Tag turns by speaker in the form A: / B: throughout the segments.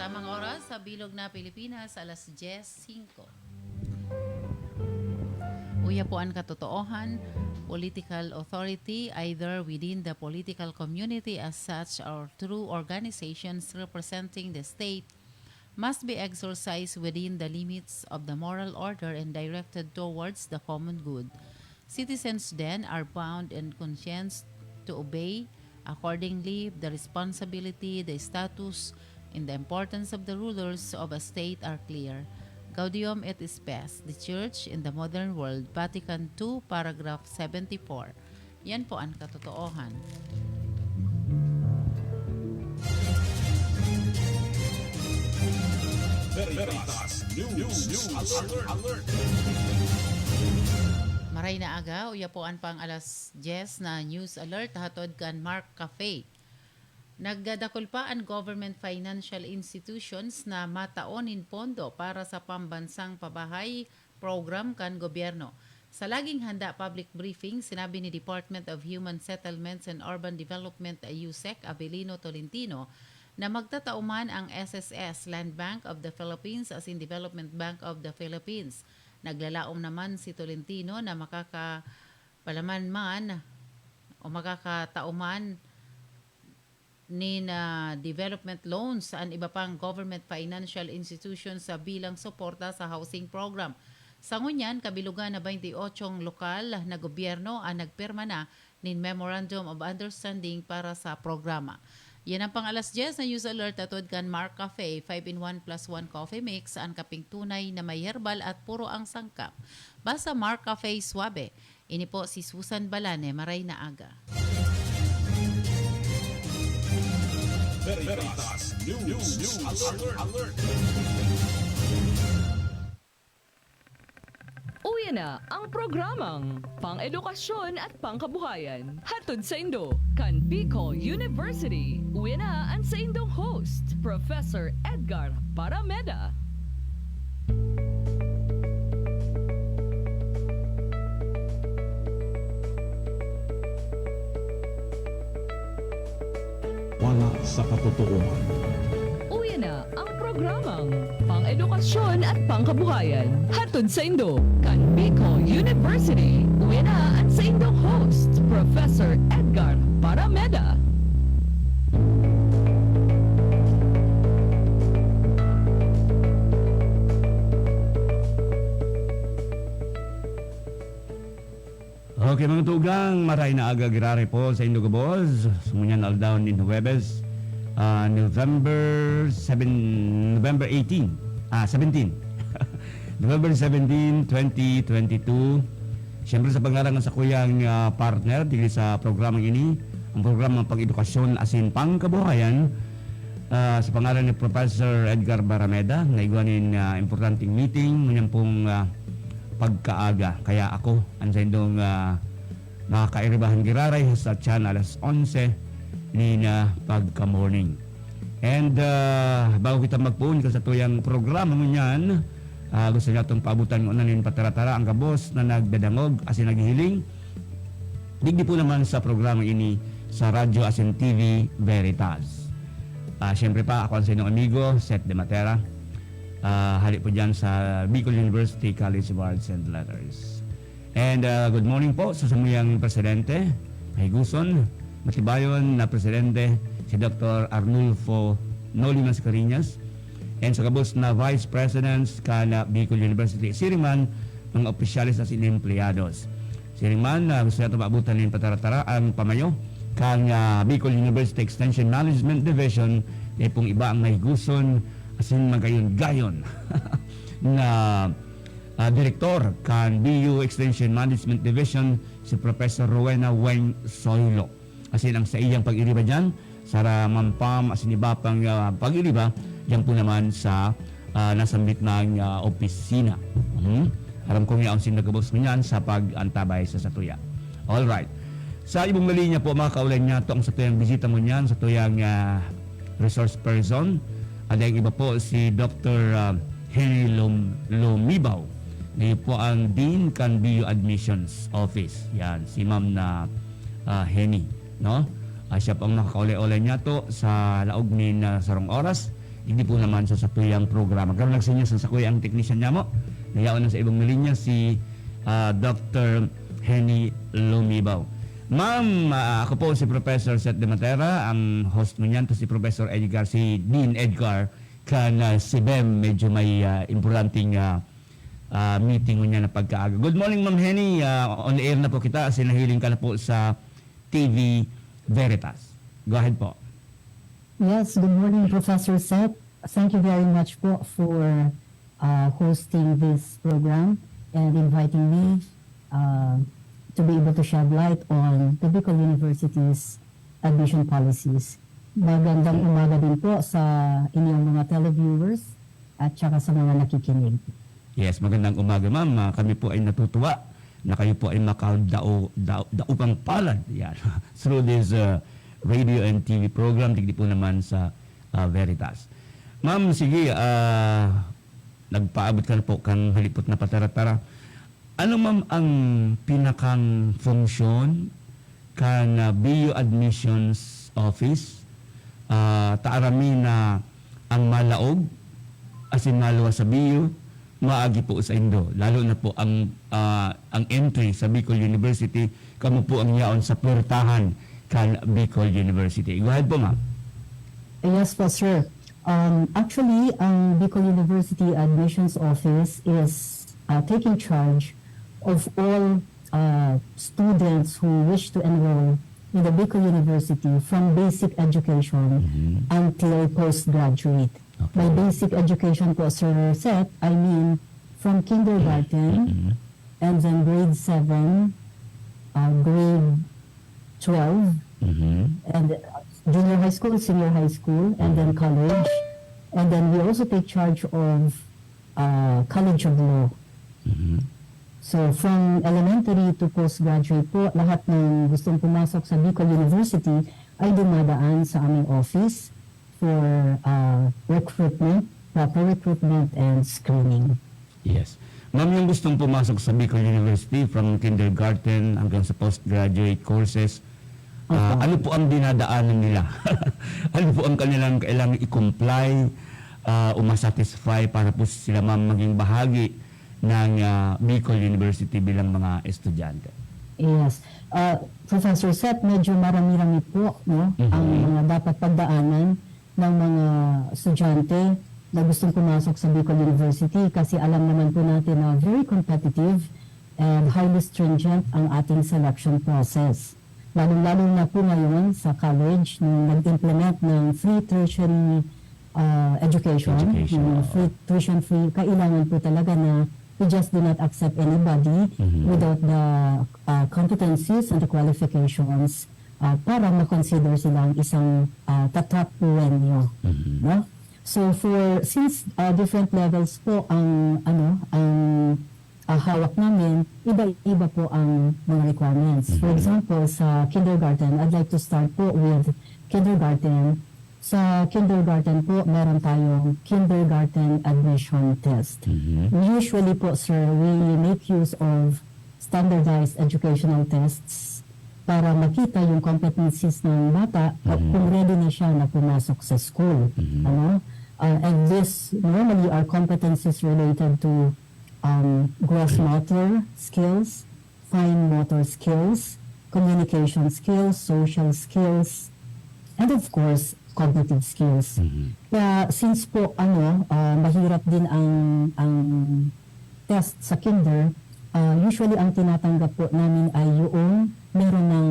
A: Tamang oras sa Bilog na Pilipinas, alas 10:05. Uya po ang katotoohan, political authority either within the political community as such or through organizations representing the state must be exercised within the limits of the moral order and directed towards the common good. Citizens then are bound in conscience to obey accordingly. The responsibility, the status, and the importance of the rulers of a state are clear. Gaudium et Spes, the Church in the Modern World, Vatican II, paragraph 74. Yan po ang katotoohan.
B: Veritas News Alert.
A: Maray na aga, uya po ang pang alas 10 na news alert hatod kan Mark Cafe. Nagdadakol pa ang government financial institutions na mataonin pondo para sa pambansang pabahay program kan gobyerno. Sa laging handa public briefing, sinabi ni Department of Human Settlements and Urban Development USEC Abelino Tolentino na magtatauman ang SSS Land Bank of the Philippines as in Development Bank of the Philippines. Naglalaom naman si Tolentino na makakapalaman man o makakatauman ni na development loans sa iba pang government financial institutions sa bilang suporta sa housing program. Sa ngunyan, kabilugan na 28 lokal na gobyerno ang nagpirma na nin Memorandum of Understanding para sa programa. Yan ang pang alas 10 na news alert atod kan Mark Cafe 5-in-1 plus 1 coffee mix ang kaping tunay na may herbal at puro ang sangkap. Basta Mark Cafe Suabe. Ini po si Susan Balane, maray na aga.
B: Veritas News Alert.
C: Uya na ang programang Pang-edukasyon at Pangkabuhayan. Hatod sa Indo, kan Bicol University. Uya na ang sa Indong host, Professor Edgar Parameda.
B: Wala sa katotohanan.
C: Uya na ang programang Pang-edukasyon at Pangkabuhayan. Hatod sa Indo, kan Bicol University. Uya na ang sa Indong host, Professor Edgar Parameda.
D: Okay mga tugang, maray na aga girare po sa Indo Gabos. Sumunyan aldawn in Huwebes, November 17. November 17, 2022. Siyempre sa pangalan sa kuyang partner dito sa programang ini, ang programang pang-edukasyon asin pangkabuhayan, sa pangalan ni Professor Edgar Barameda, naigwanin importanteng meeting, ngunyan pong pagkaaga. Kaya ako, ang sa indong nakakairibahan giraray sa tiyan alas 11 ni na pagka-morning. And bago kita magpuun ka sa tuyang programa mo niyan, gusto niya itong paabutan ng unanin pataratara ang kabos na nagdadangog asin naghihiling. Digdi po naman sa programa ini sa Radyo Asin TV Veritas. Siyempre pa, ako ang sa inyong amigo, Seth De Matera. Halik po dyan sa Bicol University College of Arts and Letters. And good morning po sa samuyang presidente, Mahiguson, matibayon na presidente, si Dr. Arnulfo Noli Mascareñas, and sa kabos na Vice Presidents kana Bicol University, siriman mga opisyalis at empleyado. Siriman gusto natin maabutan ng pataratara ang pamayo kang Bicol University Extension Management Division, pong iba ang Mahiguson asin magayon-gayon na direktor kan BU Extension Management Division, si Professor Rowena Weng Soylo. Asin ang sa iyang pag-iriba dyan, sara mampam asin iba pang pag-iriba, dyan po naman sa nasambit ng opisina. Alam ko nga ang sinagabos mo yan sa pag-antabay sa satuya. Alright. Sa ibong malinya po, mga kaulan niya, ito ang satuyang bisita mo niyan, satuyang resource person. At yung iba po si Dr. Henry Lumibaw. Ngayon po ang Dean kan BU Admissions Office. Yan, si Ma'am na Henny. No? Siya po ang nakakaulay-ulay niya to sa laog ni sarong oras. hindi po naman sa satuyang programa. Karon nagsinyo sa sakuyang technician niya mo. Nayaon na sa ibang linya si Dr. Henny Lumibaw. Ma'am, ako po si Professor Seth De Matera, ang host mo niyan, to si Professor Edgar, si Dean Edgar, kan si Bem, medyo may importanting meeting mo niya na pagkaaga. Good morning, Ma'am Henny. On air na po kita, sinahiling ka na po sa TV Veritas. Go ahead po.
E: Yes, good morning, Professor Seth. Thank you very much po for hosting this program and inviting me to be able to shed light on the Bicol University's admission policies. Magandang umaga din po sa inyong mga televiewers at saka sa mga nakikinig.
D: Yes, magandang umaga, ma'am. Kami po ay natutuwa na kayo po ay makaupang palad yan, through this radio and TV program, digdi po naman sa Veritas. Ma'am, sige, nagpaabot ka na po kang halipot na patara-tara. Ano, ma'am, ang pinakang funksyon kan BU Admissions Office? Taarami na ang malaog, asin malawa sa BU, maagi po sa Indo. Lalo na po ang entry sa Bicol University, kamo po ang yaon sa puwertahan kan Bicol University. Go ahead po, ma'am.
E: Yes po, sir. Actually, ang Bicol University Admissions Office is taking charge of all students who wish to enroll in the Bicol University from basic education until postgraduate.
D: Okay.
E: By basic education po, Sir Seth, I mean from kindergarten and then grade 7, grade 12, and junior high school, senior high school, and then college. And then we also take charge of College of Law. So from elementary to postgraduate po, lahat ng gustong pumasok sa Bicol University ay dumadaan sa aming office for recruitment, proper recruitment and screening.
D: Yes. Ma'am, yung gustong pumasok sa Bicol University from kindergarten hanggang sa postgraduate courses, ano po ang dinadaanan nila? Ano po ang kanilang kailangang i-comply, umasatisfy para po sila, ma'am, maging bahagi ng Bicol University bilang mga estudyante?
E: Yes. Professor Seth, medyo marami-rami po, no? Ang mga dapat pagdaanan ng mga estudyante na gustong pumasok sa Bicol University kasi alam naman po natin na very competitive and highly stringent ang ating selection process. Lalo-lalo na po ngayon sa college nung nag-implement ng free tertiary education, yung free tuition free, kailangan po talaga na we just do not accept anybody without the competencies and the qualifications para ma-consider silang isang top puwenyo. No? So since different levels po ang hawak namin, iba-iba po ang mga requirements. For example, sa kindergarten, I'd like to start po with kindergarten. Sa kindergarten po, meron tayong kindergarten admission test. Usually po, sir, we make use of standardized educational tests para makita yung competencies ng bata kung ready na siya na pumasok sa school. And this normally are competencies related to gross motor skills, fine motor skills, communication skills, social skills, and of course, cognitive skills. Kaya since po mahirap din ang test sa kinder, usually ang tinatanggap po namin ay yung meron ng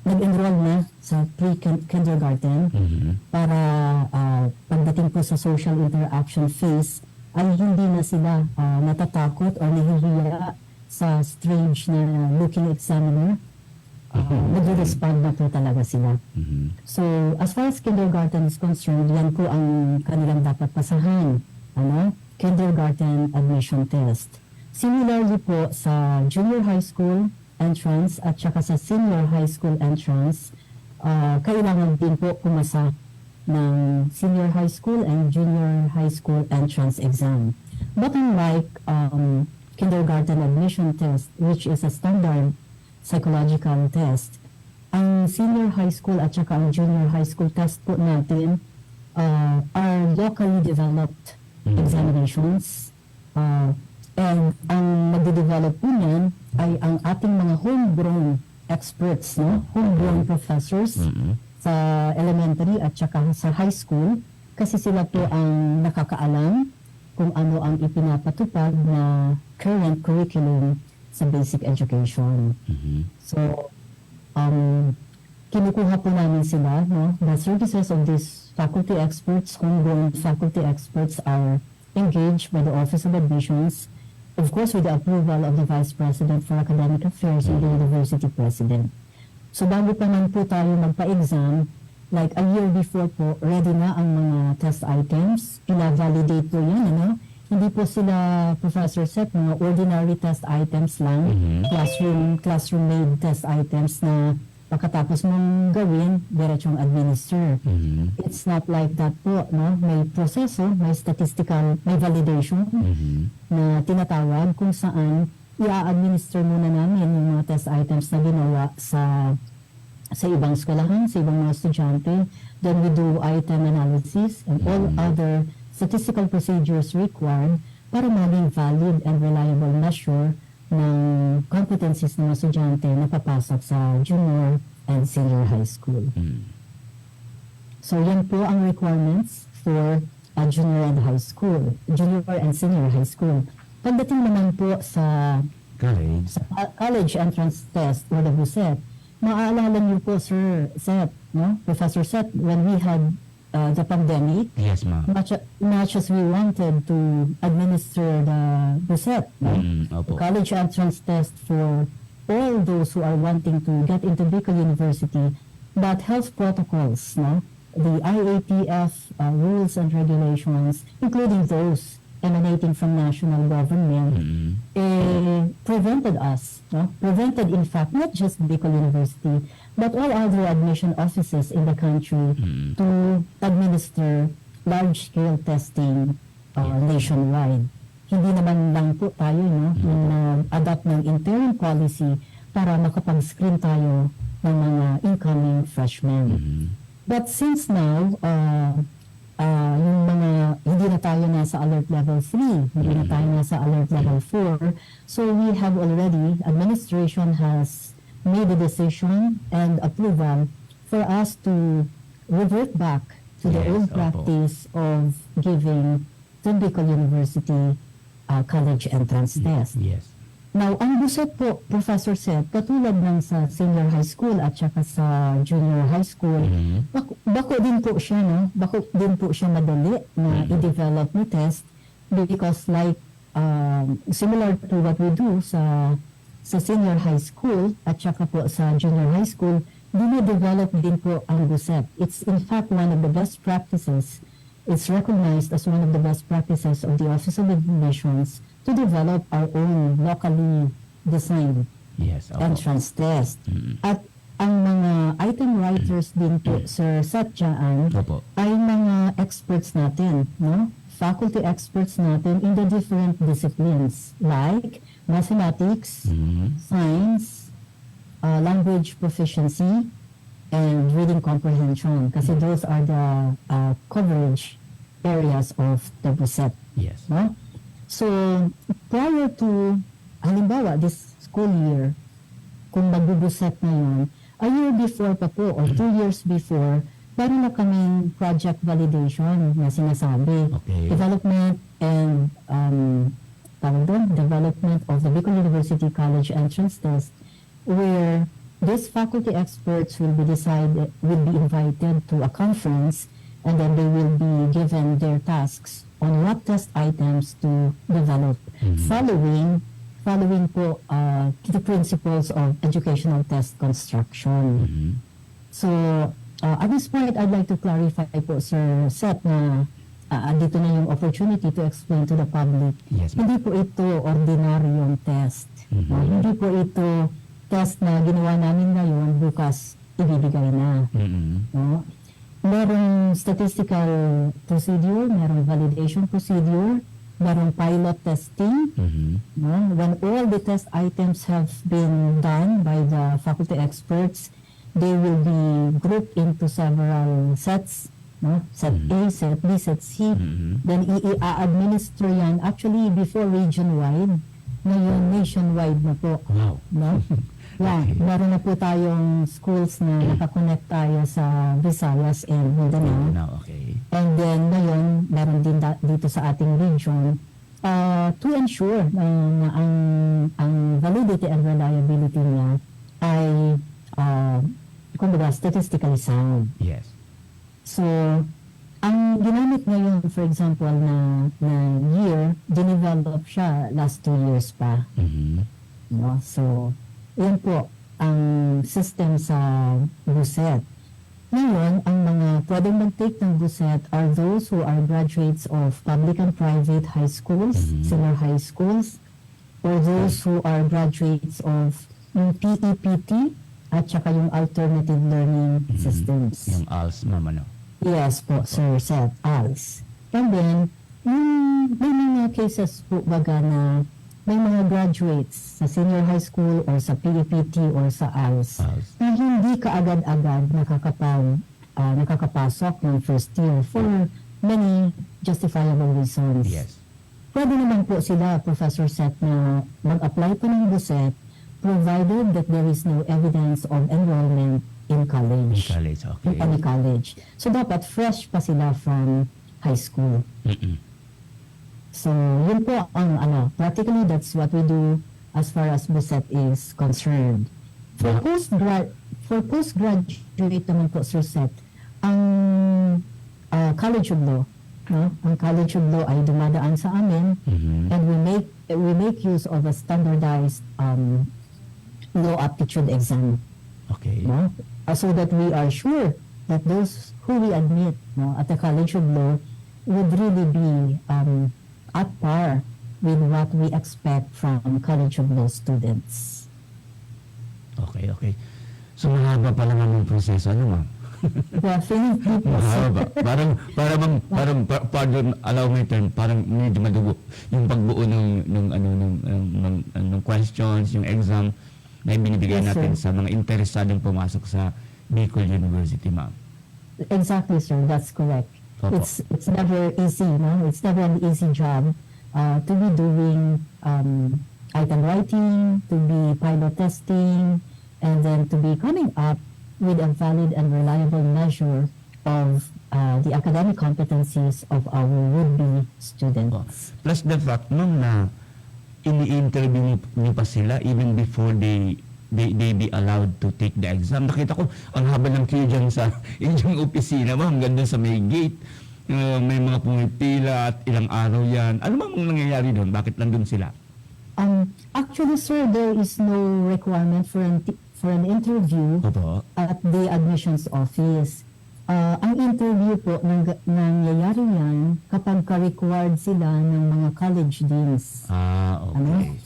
E: nag-enroll na sa pre-kindergarten para pagdating po sa social interaction phase ay hindi na sila natatakot o nahihiya sa strange na looking examiner. Nag-respond na po talaga sila. So, as far as kindergarten is concerned, yan po ang kanilang dapat pasahan. Kindergarten admission test. Similarly po sa junior high school entrance at saka sa senior high school entrance, kailangan din po pumasa ng senior high school and junior high school entrance exam. But unlike kindergarten admission test, which is a standard psychological test, ang senior high school at saka ang junior high school test po natin are locally developed examinations. And ang magde-develop po niyan ay ang ating mga homegrown experts, no? Homegrown professors sa elementary at saka sa high school, kasi sila po ang nakakaalam kung ano ang ipinapatupad na current curriculum sa basic education. So, kinukuha po namin sila, no? The services of these faculty experts, homegrown faculty experts, are engaged by the Office of Admissions, of course with the approval of the Vice President for Academic Affairs and the University President. So bago pa man po tayo magpa-exam, like a year before po, ready na ang mga test items, pina-validate po yan, ano? Hindi po sila, Professor Seth, mga ordinary test items lang, classroom-made test items na pagkatapos mong gawin, diretsong administer. It's not like that po, no? May proseso, may statistical, may validation na tinatawag kung saan i-administer muna namin yung mga test items na ginawa sa ibang eskwelahan, sa ibang mga estudyante. Then we do item analysis and all other statistical procedures required para maging valid and reliable measure ng competencies ng estudyante na papasok sa junior and senior high school. So yan po ang requirements for junior and high school, junior and senior high school. Pagdating naman po sa college entrance test or the BUSET, maaalala niyo po, Sir Seth, no? Professor Seth, when we had the pandemic,
D: Yes, ma'am.
E: much as we wanted to administer the BUSET, no?
D: Opo.
E: College entrance test for all those who are wanting to get into Bicol University, but health protocols, no? The IATF rules and regulations, including those emanating from national government, prevented us, no? Prevented, in fact, not just Bicol University, but all other admission offices in the country to administer large-scale testing nationwide. Hindi naman lang po tayo, no, yung adopt ng interim policy para makapag-screen tayo ng mga incoming freshmen. But since now, yung mga, hindi na tayo nasa alert level 3, hindi na tayo nasa alert level 4, so we have already, administration has made a decision and approval for us to revert back to the old practice of giving to Bicol University college entrance test.
D: Yes.
E: Now, ang BUSET po, Professor Seth, katulad ng sa senior high school at saka sa junior high school, bako din po siya, no? Bako din po siya madali na i-develop ni test because like similar to what we do sa senior high school at saka po sa junior high school, dine-develop din po ang BUSET. It's in fact one of the best practices. It's recognized as one of the best practices of the Office of Admissions to develop our own locally designed
D: Yes. Opo.
E: entrance test. At ang mga item writers din po, Sir Satyaan,
D: Opo.
E: ay mga experts natin, no? Faculty experts natin in the different disciplines like mathematics, science, language proficiency, and reading comprehension. Kasi those are the coverage areas of the BUSET.
D: Yes.
E: No? So, prior to, halimbawa, this school year, kung magbubuset na yun, a year before pa po, or 2 years before, meron na kaming project validation na sinasabi.
D: Okay.
E: Development and, development of the Bicol University College Entrance Test, where these faculty experts will be invited to a conference, and then they will be given their tasks on what test items to develop, following po the principles of educational test construction. So, at this point, I'd like to clarify po, Sir Seth, na dito na yung opportunity to explain to the public.
D: Yes, ma'am.
E: Hindi po ito ordinaryong test. Hindi po ito test na ginawa namin ngayon, bukas ibibigay na. No? Merong statistical procedure, merong validation procedure, merong pilot testing. No? When all the test items have been done by the faculty experts, they will be grouped into several sets no? Set A, set B, set C. Then i-administer yan actually before region-wide. Ngayon nationwide na po.
D: Wow.
E: No? Yeah, meron na po tayong schools na nakakonect tayo sa Visayas and Mindanao.
D: Now, okay.
E: And then ngayon, meron din dito sa ating region to ensure na ang validity and reliability niya ay kumbaga statistically sound.
D: Yes.
E: So, ang ginamit ngayon, for example, na year, dinevelop siya last 2 years pa. No? So, yan po ang system sa BUSET. Ngayon, ang mga pwedeng mag-take ng BUSET are those who are graduates of public and private high schools, senior high schools, or those who are graduates of yung PEPT at saka yung alternative learning systems.
D: Yung ALS, ma'am, ano?
E: Yes po, Sir Seth, ALS. And then, may mga cases po baga na may mga graduates sa senior high school or sa PEPT or sa ALS na hindi kaagad-agad nakakapasok ng first year for many justifiable reasons.
D: Yes.
E: Pwede naman po sila, Professor Seth, na mag-apply po ng BUSET provided that there is no evidence of enrollment in college.
D: College, okay.
E: In any college. So, dapat fresh pa sila from high school. So, yun po ang practically that's what we do as far as BUSET is concerned. For postgraduate naman po, Sir Seth, ang College of Law, no? Ang College of Law ay dumadaan sa amin and we make use of a standardized law aptitude exam.
D: Okay.
E: No? So that we are sure that those who we admit, no, at the College of Law would really be at par with what we expect from College of Law students.
D: Okay, okay. So, mahaba pala naman yung proseso, ano, ma'am?
E: Definitely po.
D: Mahaba. Pardon, allow me term, parang medyo madugo yung pagbuo ng questions, yung exam na ibinibigay
E: Yes,
D: natin
E: sir.
D: sa mga interesadong pumasok sa Bicol University, ma'am.
E: Exactly, sir. That's correct.
D: Opo.
E: It's never easy, no? It's never an easy job to be doing item writing, to be pilot testing, and then to be coming up with a valid and reliable measure of the academic competencies of our would-be students.
D: Plus the fact, ma'am, na ini-interview niyo pa sila even before they be allowed to take the exam. Nakita ko, ang haba ng queue dyan sa inyong opisina, ma'am, ganda sa may gate. May mga pumipila at ilang araw yan. Ano bang nangyayari doon? Bakit nandun sila?
E: Actually, sir, there is no requirement for an interview
D: Opo.
E: at the admissions office. Ang interview po, nangyayari yan kapag ka-required sila ng mga college deans.
D: Okay.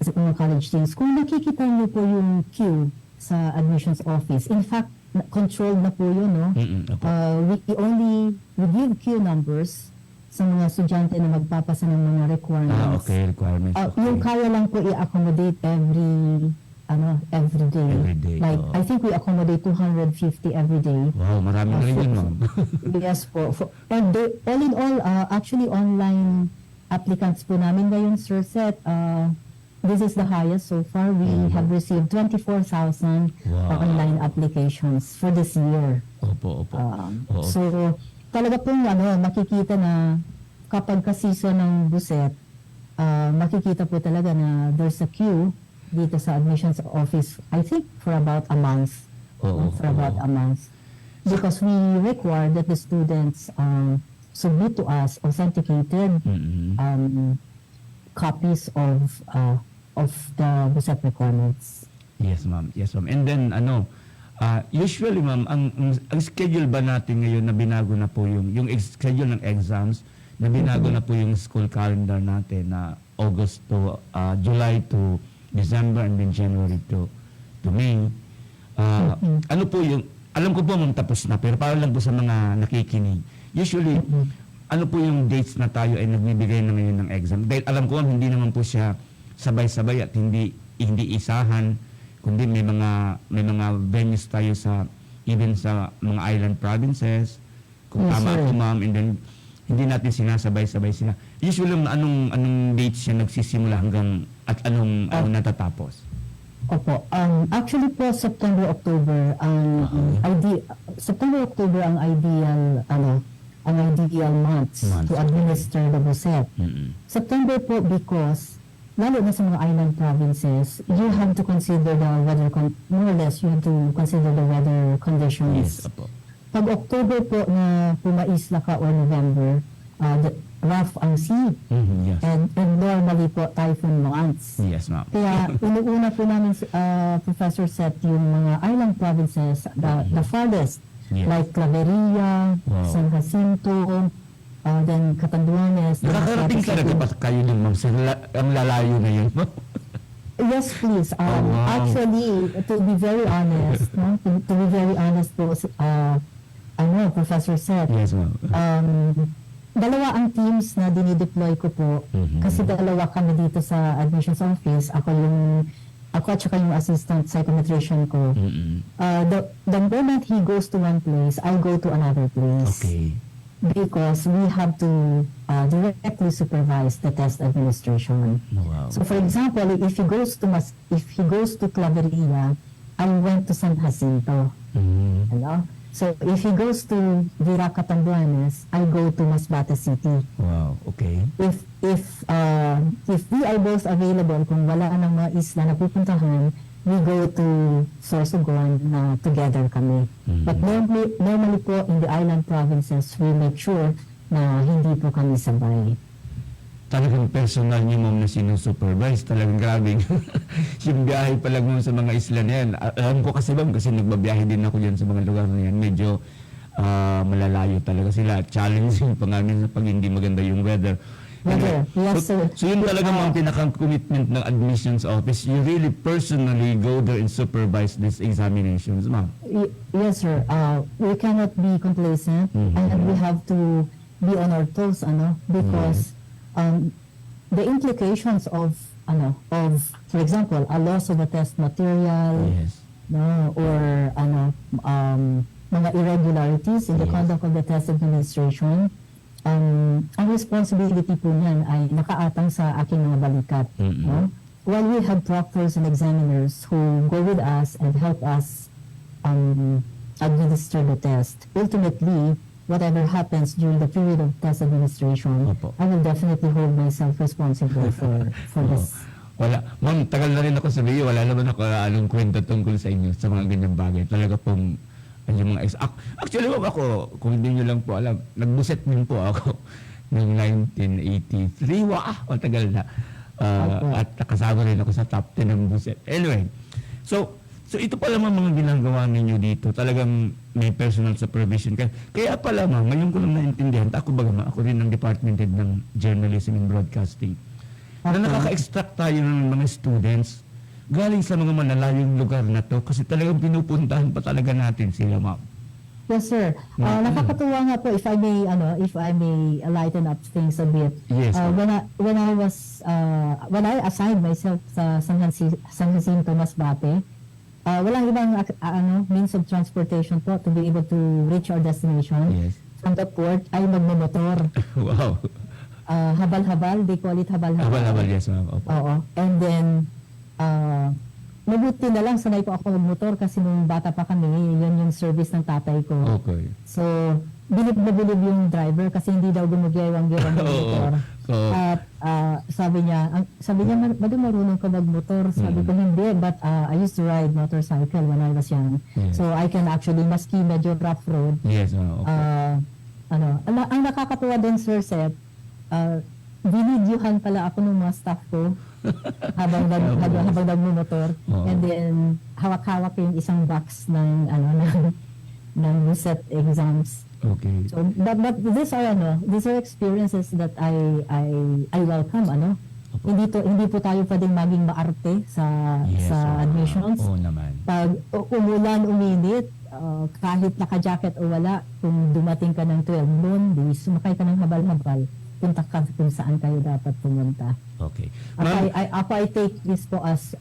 E: Sa mga college deans. Kung nakikita niyo po yung queue sa admissions office, in fact, controlled na po yun, no?
D: Opo.
E: We give queue numbers sa mga estudyante na magpapasa ng mga requirements.
D: Okay. Requirements. Okay.
E: Yung kaya lang po i-accommodate every day.
D: Every day,
E: Like,
D: oo.
E: I think we accommodate 250 every day.
D: Wow, marami na rin yun, ma'am.
E: Yes po. And all in all, actually online applicants po namin ngayon, Sir Seth, this is the highest so far. We have received 24,000
D: Wow.
E: online applications for this year.
D: Opo. Oo.
E: So, talaga pong makikita na kapag ka-season ng BUSET, makikita po talaga na there's a queue dito sa admissions office, I think for about a month.
D: Oo.
E: Because we require that the students submit to us authenticated copies of the BUSET requirements.
D: Yes, ma'am. And then, usually, ma'am, ang schedule ba natin ngayon na binago na po yung schedule ng exams, na binago na po yung school calendar natin na August to July to December and then January to May. Ano po yung, alam ko po ma'am tapos na, pero para lang po sa mga nakikinig. Usually, ano po yung dates na tayo ay nagbibigay na ngayon ng exam? Dahil alam ko hindi naman po siya sabay-sabay at hindi isahan, kundi may mga venues tayo sa even sa mga island provinces, Kung
E: Yes,
D: tama
E: sir.
D: ako, ma'am, and then hindi natin sinasabay-sabay sila. Usually, anong dates siya nagsisimula hanggang at anong natatapos?
E: Opo. Actually po, September-October September-October ang ideal months
D: Months,
E: to administer the BUSET.
D: Mm-mm.
E: September po because lalo na sa mga island provinces, you have to consider the weather more or less you have to consider the weather conditions.
D: Yes, opo.
E: Pag October po na pumaisla ka or November, rough ang sea.
D: Yes.
E: And normally po typhoon months.
D: Yes, ma'am.
E: Kaya inuuna po namin Professor Seth yung mga island provinces, the farthest,
D: Yes.
E: like Claveria,
D: Wow.
E: San Jacinto, then Catanduanes.
D: Nakakarating talaga ba kayo din, ma'am? Ang lalayo na yun, ma'am?
E: Yes, please.
D: wow.
E: Actually, to be very honest, no? to be very honest po, Professor Seth,
D: Yes, ma'am.
E: dalawa ang teams na dinideploy ko po.
D: Mhm.
E: Kasi dalawa kami dito sa admissions office. Ako at saka yung assistant psychometrician ko.
D: Mm-mm.
E: The moment he goes to one place, I go to another place.
D: Okay.
E: Because we have to directly supervise the test administration.
D: Wow.
E: So for example, if he goes to Claveria, I went to San Jacinto.
D: Mm.
E: Ano? So if he goes to Vira Catanduanes, I go to Masbate City.
D: Wow. Okay.
E: If we are both available, kung wala ng mga isla na pupuntahan, we go to Sorsogon na together kami.
D: Mhm.
E: But normally po in the island provinces, we make sure na hindi po kami sabay.
D: Talagang personal niyo, ma'am, na sinusupervise. Talagang grabe. Yung biyahe pa lang, ma'am, sa mga isla na yan. Alam ko kasi, ma'am, kasi nagbabiyahe din ako dyan sa mga lugar na yan. Medyo malalayo talaga sila. Challenging pa nga minsan pag hindi maganda yung weather.
E: Weather, yes, sir.
D: So yun talaga, ma'am, pinakang commitment ng admissions office. You really personally go there and supervise these examinations, ma'am.
E: Yes, sir. We cannot be complacent,
D: Mhm.
E: and we have to be on our toes, because the implications of, for example, a loss of a test material,
D: Yes.
E: no, or mga irregularities in the
D: Yes.
E: conduct of the test administration, ang responsibility po niyan ay nakaatang sa aking mga balikat.
D: Mm-mm.
E: No? While we have proctors and examiners who go with us and help us administer the test, ultimately, whatever happens during the period of test administration,
D: Opo.
E: I will definitely hold myself responsible for this.
D: Wala. Ma'am, tagal na rin ako sa BU. Wala naman ako anong kwento tungkol sa inyo sa mga ganyang bagay. Talaga pong yung mga actually, ma'am, ako, kung hindi nyo lang po alam, nagbuset din po ako noong 1983. Matagal na. At nakasama rin ako sa top 10 ng buset. Anyway, so ito pala mga ginagawa ninyo dito. Talagang may personal supervision. Kaya pala, ma'am, ngayon ko lang naintindihan. Ako rin ang department head ng journalism and broadcasting. Na nakaka-extract tayo ng mga students galing sa mga malalayong lugar na to kasi talagang pinupuntahan pa talaga natin sila, ma'am.
E: Yes, sir. Nakakatuwa nga po if I may lighten up things a bit.
D: Yes, ma'am.
E: When I assigned myself sa San Jacinto Masbate, walang ibang means of transportation po to be able to reach our destination.
D: Yes.
E: From the port ay magmomotor.
D: Wow.
E: Habal-habal, they call it habal-habal.
D: Habal-habal, yes, ma'am. Opo.
E: Oo. And then, mabuti na lang sanay po ako magmotor kasi nung bata pa kami, yun yung service ng tatay ko.
D: Okay.
E: So, bilib na bilib yung driver kasi hindi daw gumagewang-gewang yung motor.
D: Oo.
E: At sabi niya, Madu, marunong ka magmotor. Sabi ko, hindi, but I used to ride motorcycle when I was young.
D: Yes.
E: So, I can actually, maski medyo rough road,
D: Yes, ma'am. Opo.
E: ang nakakatuwa din, Sir Seth, binidyohan pala ako ng mga staff ko habang nagmumotor.
D: Oo.
E: And then hawak-hawak yung isang box ng set exams.
D: Okay.
E: So but these are experiences that I welcome,
D: Opo.
E: Hindi po tayo pwedeng maging maarte sa
D: Yes,
E: sa admissions.
D: Oo naman.
E: Pag umulan, uminit, kahit naka-jacket o wala, kung dumating ka ng 12 noon, di sumakay ka ng habal-habal, punta ka kung saan kayo dapat pumunta.
D: Okay. Ma'am,
E: I take this po as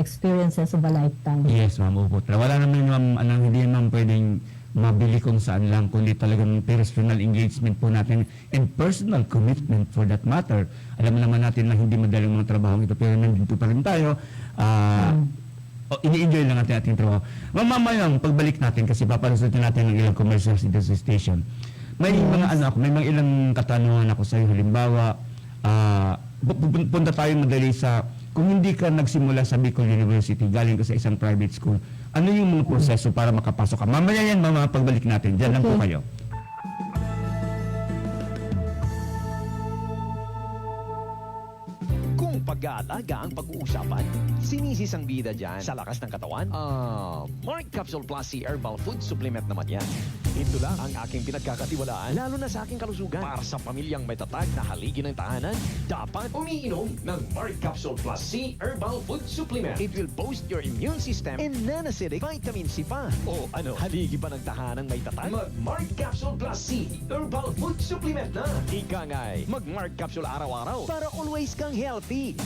E: experiences of a lifetime.
D: yes, ma'am. Opo. Wala naman, ma'am, hindi naman pwedeng mabili kung saan lang, kundi talagang personal engagement po natin and personal commitment for that matter. Alam naman natin na hindi madaling mga trabaho ito, pero nandito pa rin tayo. Ini-enjoy lang natin ating trabaho. Mamamayang pagbalik natin, kasi papalusot natin ng ilang commercials dito sa station. May mga may mga ilang katanungan ako sa iyo. Halimbawa, punta tayo madali sa, kung hindi ka nagsimula sa Bicol University, galing ka sa isang private school, ano yung mga proseso para makapasok ka? Mamaya yan, pagbalik natin. Diyan lang po kayo.
F: Kung pag-aalaga ang pag-uusapan, sinisisang bida dyan sa lakas ng katawan? Mark Capsule Plus C Herbal Food Supplement naman yan. Ito lang ang aking pinagkakatiwalaan, lalo na sa aking kalusugan. Para sa pamilyang may tatag na haligi ng tahanan, dapat umiinom ng Mark Capsule Plus C Herbal Food Supplement. It will boost your immune system and non-acidic vitamin C pa. O ano, haligi ba ng tahanang may tatag? Mag-Mark Capsule Plus C Herbal Food Supplement na. Ika nga'y mag-Mark Capsule araw-araw para always kang healthy.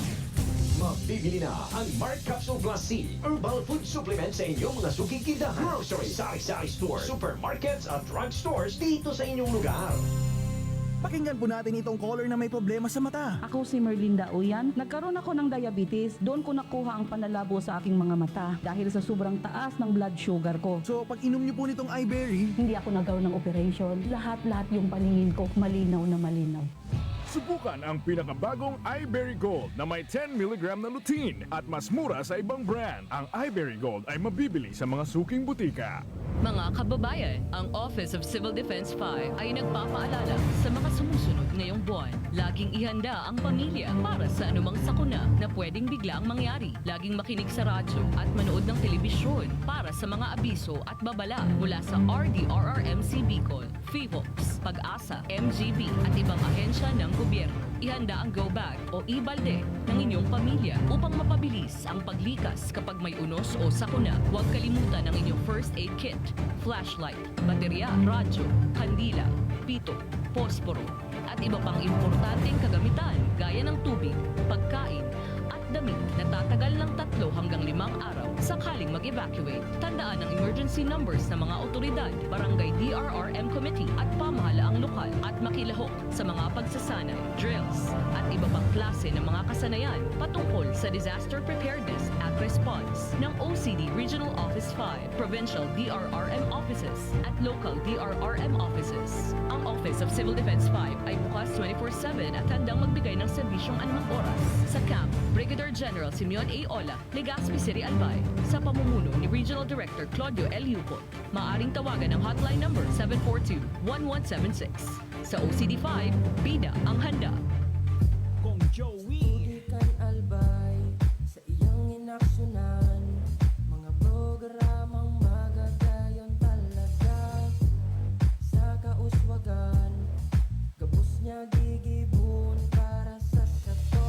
F: Mabibili na ang Mark Capsule Plus C Herbal Food Supplement sa inyong mga suking tindahan, grocery, sari-sari stores, supermarkets at drugstores dito sa inyong lugar.
G: Pakinggan po natin itong caller na may problema sa mata.
H: Ako si Merlinda Uyan. Nagkaroon ako ng diabetes. Doon ko nakuha ang panlalabo sa aking mga mata dahil sa sobrang taas ng blood sugar ko.
G: So pag inom niyo po nitong iBerry,
H: Hindi ako nagkaroon ng operation. Lahat-lahat yung paningin ko malinaw na malinaw.
I: Subukan ang pinakabagong iBerry Gold na may 10 mg na lutein at mas mura sa ibang brand. Ang iBerry Gold ay mabibili sa mga suking butika.
C: Mga kababayan, ang Office of Civil Defense 5 ay nagpapaalala sa mga sumusunod ngayong buwan. Laging ihanda ang pamilya para sa anumang sakuna na pwedeng biglang mangyari. Laging makinig sa radyo at manood ng telebisyon para sa mga abiso at babala mula sa RDRRMC Bicol, FIVOX, Pag-asa, MGB at ibang ahensya ng gobyerno. Ihanda ang go bag o ibalde ng inyong pamilya upang mapabilis ang paglikas kapag may unos o sakuna. Huwag kalimutan ang inyong first aid kit, flashlight, baterya, radyo, kandila, pito, posporo, at iba pang importanteng kagamitan gaya ng tubig, pagkain, at damit na tatagal ng 3 hanggang 5 araw sakaling mag-evacuate. Tandaan ang emergency numbers ng mga otoridad, barangay DRRM committee at pamahalaang lokal at makilahok sa mga pagsasanay, drills, at iba pang klase ng mga kasanayan patungkol sa disaster preparedness at response ng OCD Regional Office 5, Provincial DRRM offices at local DRRM offices. Ang Office of Civil Defense 5 ay bukas 24/7 at handang magbigay ng serbisyong anumang oras sa Camp Brigadier General Simeon A. Ola, Legazpi City, Albay, sa pamumuno ni Regional Director Claudio L. Yupo. Maaring tawagan ang hotline number 742-1176. Sa OCD5, bida ang handa.
G: Kong Joey.
J: Ikan albay sa iyang inaksyonan, mga programang magagayon talaga sa kauswagan, gabos niya gigibon para sa sato.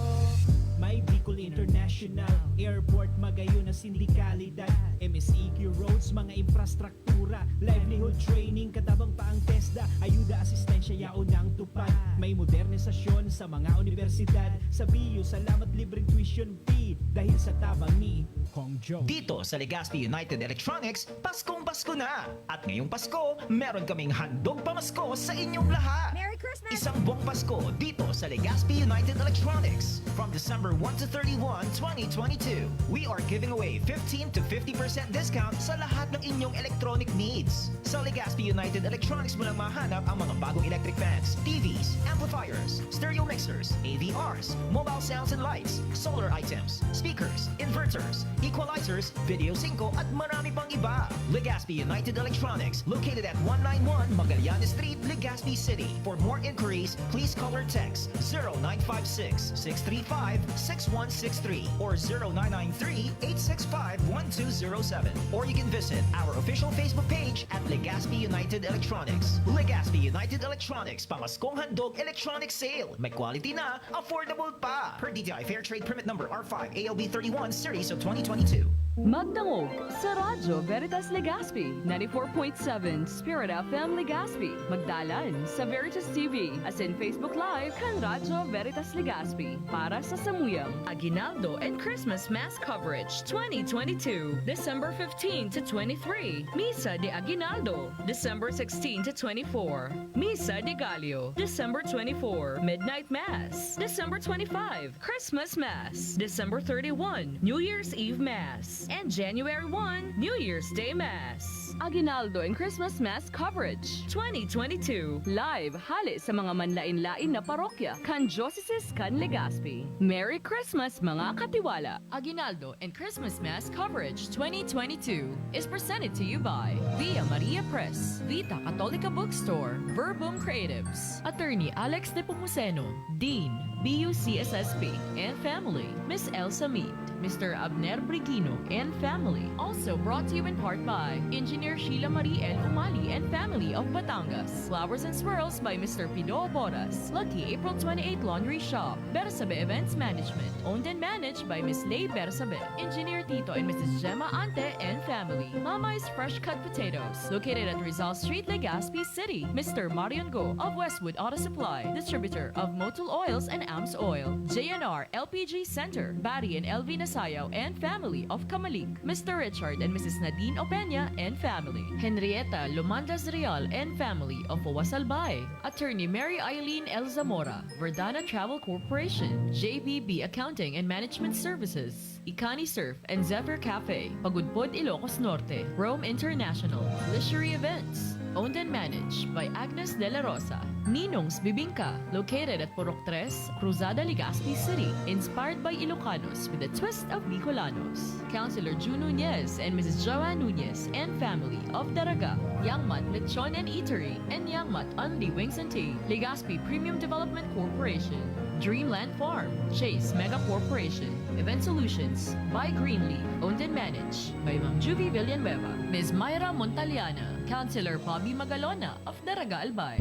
G: May Bicol International Airport, magayon na sindikalidad, MSEQ roads, mga infrastruktura, livelihood training, katabang pa ang TESDA, ayuda, asistensya, yaon ng tupad. May modernisasyon sa mga universidad, sa BU, salamat libreng tuition fee dahil sa tabang ni Kong Joe.
F: Dito sa Legazpi United Electronics, Paskong Pasko na! At ngayong Pasko, meron kaming handog pamasko sa inyong lahat!
J: Merry Christmas!
F: Isang buong Pasko dito sa Legazpi United Electronics. From December 1 to 31, 2022, we are giving away 15 to 50% discount sa lahat ng inyong electronic needs. Sa Legazpi United Electronics mo lang mahanap ang mga bagong electric fans, TVs, amplifiers, stereo mixers, AVRs, mobile sounds and lights, solar items, speakers, inverters, equalizers, video 5 at marami pang iba. Legazpi United Electronics, located at 191 Magallanes Street, Legazpi City. For more inquiries, please call or text 0956-635-6163 or 0993-865-1207. Or you can visit our official Facebook page at Legazpi United Electronics. Legazpi United Electronics, pamaskong handog electronic sale. May quality na, affordable pa. Per DTI Fair Trade Permit Number R5 ALB 31 Series of 2022.
C: Magdangog sa Radyo Veritas Legazpi, 94.7 Spirit FM Legazpi. Magdalan sa Veritas TV as in Facebook Live kan Radyo Veritas Legazpi para sa Samuyang Aguinaldo and Christmas Mass Coverage 2022, December 15 to 23. Misa de Aguinaldo, December 16 to 24. Misa de Gallo, December 24. Midnight Mass, December 25. Christmas Mass, December 31. New Year's Eve Mass. And January 1, New Year's Day Mass. Aguinaldo and Christmas Mass Coverage 2022. Live hali sa mga manlain-lain na parokya kan Diocese kan Legazpi. Merry Christmas mga katiwala. Aguinaldo and Christmas Mass Coverage 2022 is presented to you by Via Maria Press, Vita Catholica Bookstore, Verbum Creatives, Attorney Alex Nepomuceno, Dean, BUCSSP, and Family, Miss Elsa Mead, Mr. Abner Brigino and family. Also brought to you in part by Engineer Sheila Marie L. Umali and family of Batangas. Flowers and Swirls by Mr. Pido Boras. Lucky April 28 Laundry Shop. Bersabe Events Management. Owned and managed by Miss Lay Bersabe. Engineer Tito and Mrs. Gemma Ante and family. Mama's Fresh Cut Potatoes. Located at Rizal Street, Legazpi City. Mr. Marion Go of Westwood Auto Supply. Distributor of Motul Oils and AMS Oil. JNR LPG Center. Barry and LV Nasayaw and family of Kamalik. Mr. Richard and Mrs. Nadine Opeña and family. Henrietta Lumandas Real and family of Owasalbay. Attorney Mary Eileen El Zamora. Verdana Travel Corporation. JBB Accounting and Management Services. Ikani Surf and Zephyr Cafe. Pagudpod, Ilocos Norte. Rome International. Lishery Events. Owned and managed by Agnes De La Rosa. Ninong's Bibingka, located at Purok 3, Cruzada, Legazpi City. Inspired by Ilocanos with a twist of Bicolanos. Councilor June Nunez and Mrs. Joanne Nunez and family of Daraga. Yangmat Lechon and Eatery and Yangmat Unli Wings and Tea. Legazpi Premium Development Corporation. Dreamland Farm, Chase Mega Corporation, Event Solutions by Greenleaf, owned and managed by Ma'am Juvie Villanueva, Ms. Myra Montaliana, Councilor Bobby Magalona of Daraga Albay.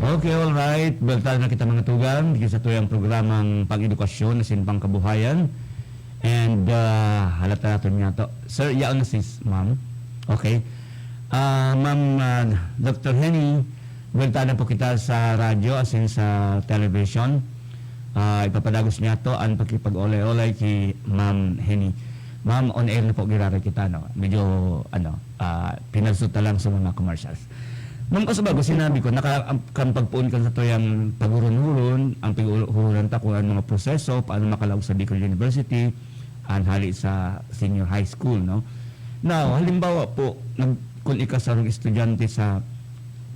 D: Okay, alright. Baltal na kita mga tugang dito sa tuyang programang pang-edukasyon na sinpang kabuhayan. And halata natin nga to. Sir, yaon na sis, ma'am. Okay. Ma'am Dr. Henny, baltal na po kita sa radyo as in sa television. Ipapadagos niya to ang pagkipag-olay-olay kay Ma'am Henny. Ma'am, on air na po girara kita, no? Medyo, pinagsuta lang sa mga commercials. Nung kasabago, sinabi ko, nakapagpuon ka sa tuyang pagurun-hurun, ang pag-uhuran ta kung ang mga proseso, paano makalaog sa Bicol University, ang hali sa senior high school, no? Now, halimbawa po, kung ikasarong estudyante sa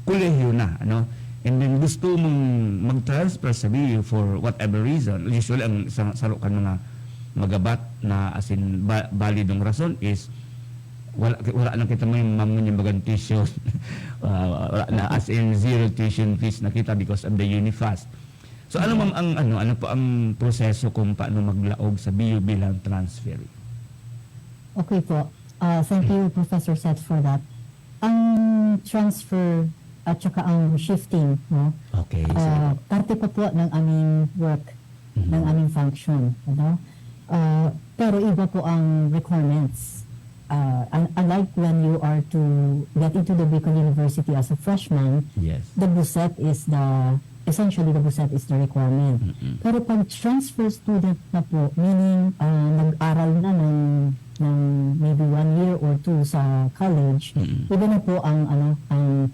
D: kolehiyo na, ano? And then gusto mong mag-transfer sa BU for whatever reason. Usually, ang saro ka mga magabat na as in validong rason is wala na kita mo yung yung bagang tuition. Wala na as in zero tuition fees na kita because of the Unifast. So ano ma'am ang ano po ang proseso kung paano maglaog sa BU bilang transfer?
E: Okay po. Thank you, Professor Seth, for that. Ang transfer at saka ang shifting, no?
D: Okay.
E: Parte pa po ng aming work, ng aming function, ano? Pero iba po ang requirements. Unlike when you are to get into the Bicol University as a freshman,
D: yes,
E: the BUSET is essentially the BUSET is the requirement. Pero pag transfer student na po, meaning nag-aral na ng maybe 1 year or 2 sa college, iba na po ang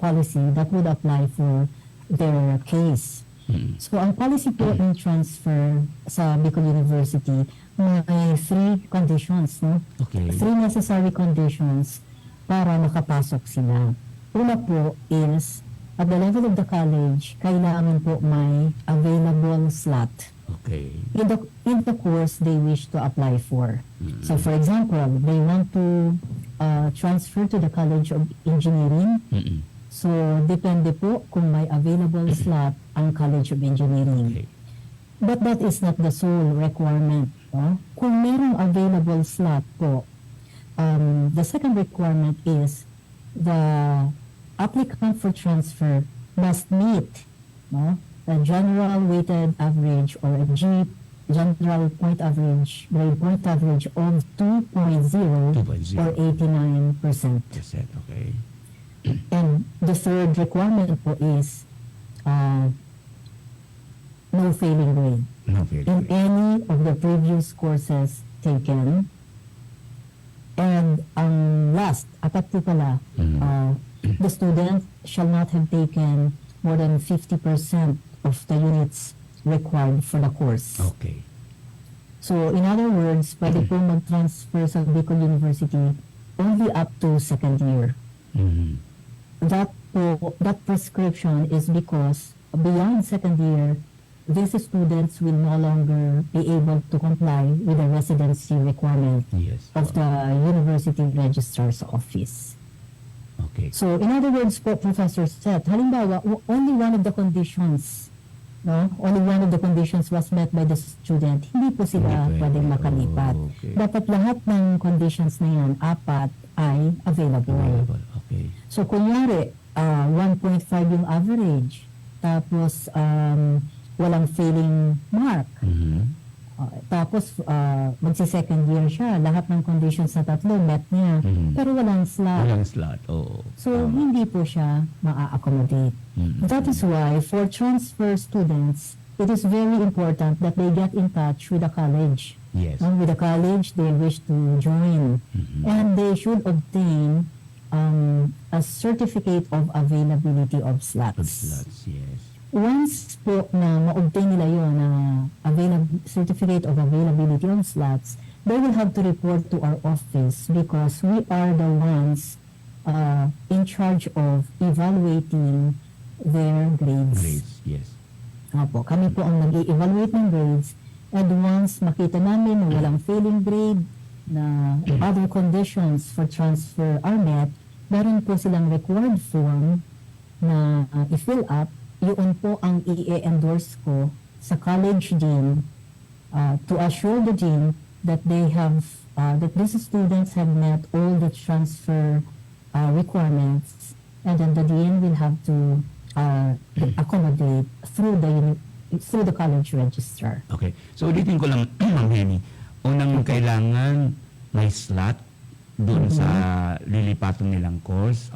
E: policy that would apply for their case. So ang policy po in transfer sa Bicol University, may 3 conditions, no?
D: Okay.
E: 3 necessary conditions para makapasok sila. Una po is, at the level of the college, kailangan po may available slot.
D: Okay.
E: In the course they wish to apply for. So for example, they want to transfer to the College of Engineering. So depende po kung may available slot ang College of Engineering.
D: Okay.
E: But that is not the sole requirement. Kung merong available slot po, the second requirement is the applicant for transfer must meet a general weighted average or a G general point average, grade point average of 2.0 or 89%.
D: Okay.
E: And the third requirement po is no failing grade.
D: No, very
E: In
D: good.
E: any of the previous courses taken. And ang last, apat po pala, the student shall not have taken more than 50% of the units required for the course.
D: Okay.
E: So, in other words, pwede po mag-transfer sa Bicol University only up to second year.
D: Mhm.
E: That prescription is because beyond second year, these students will no longer be able to comply with the residency requirement
D: Yes.
E: of the University Registrar's Office.
D: Okay.
E: So, in other words po, Professor Seth, halimbawa, only one of the conditions, only one of the conditions was met by the student, hindi po sila
D: Hindi pwede.
E: pwedeng makalipat.
D: Oh, okay.
E: Dapat lahat ng conditions na yan, apat, ay available.
D: Available. Okay.
E: So, kunyari, 1.5 yung average, tapos walang failing mark,
D: Mhm.
E: tapos magsi-second year siya, lahat ng conditions na tatlo met niya,
D: Mhm.
E: pero walang slot.
D: Walang slot. Oo.
E: So,
D: Tama.
E: hindi po siya maa-accommodate.
D: Mhm.
E: That is why, for transfer students, it is very important that they get in touch with the college.
D: Yes.
E: With the college they wish to join.
D: Mhm.
E: And they should obtain a certificate of availability of
D: Of
E: slots.
D: slots. Yes.
E: Once po na ma-obtain nila yun na certificate of availability of slots, they will have to report to our office because we are the ones in charge of evaluating their grades.
D: Grades. Yes.
E: Opo, kami po ang nag-i-evaluate ng grades, and once makita namin na walang failing grade, na other conditions for transfer are met, meron po silang required form na i-fill up. Yun po ang i-endorse ko sa college dean to assure the dean that they have that these students have met all the transfer requirements, and then the dean will have to accommodate through the college registrar.
D: Okay. So, ulitin ko lang, Ma'am Henny. Unang kailangan may slot doon sa lilipatan nilang course,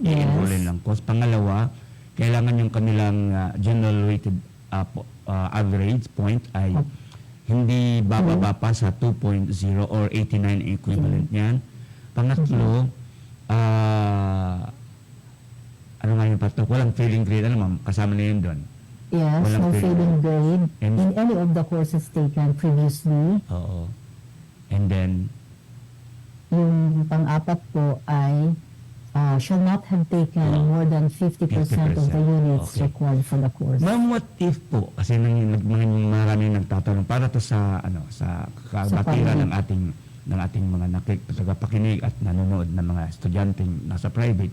D: i-enroll nilang course. Pangalawa, kailangan yung kanilang general weighted average point ay hindi bababa pa sa 2.0 or 89 equivalent niyan. Pangatlo, ano nga yung patlo? Walang failing grade. Ano ma'am? Kasama na yun doon.
E: Yes,
D: Walang
E: no
D: failing
E: failing grade
D: And-
E: in any of the courses taken previously.
D: Oo. And then,
E: Yung pang-apat po ay shall not have taken more than 50% of the
D: 50%.
E: units
D: Okay.
E: required for the course.
D: ma'am, what if po? Kasi maraming nagtatanong para to sa kabatiran
E: public.
D: ng ating mga tagapakinig at nanonood na mga estudyanteng nasa private.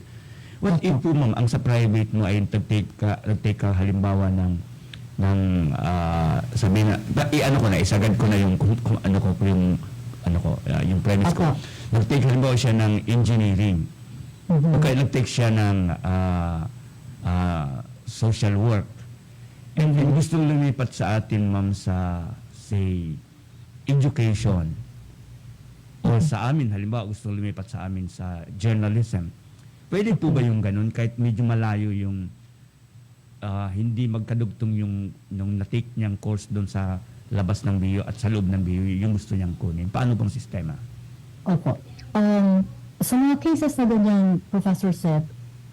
D: What if po, ma'am, ang sa private mo ay nag-take ka halimbawa ng sabihin na, isagad ko na yung yung premise ko.
E: Apo.
D: Nag-take halimbawa siya ng engineering. Okay, nag-take siya ng social work. And gusto lumipat sa atin, ma'am, sa, say, education. O sa amin, halimbawa, gusto lumipat sa amin sa journalism. Pwede po ba yung ganun? Kahit medyo malayo yung hindi magkadugtong yung na-take niyang course doon sa labas ng BU at sa loob ng BU, yung gusto niyang kunin. Paano pong sistema?
E: Opo. Sa mga cases na ganyan, Professor Seth,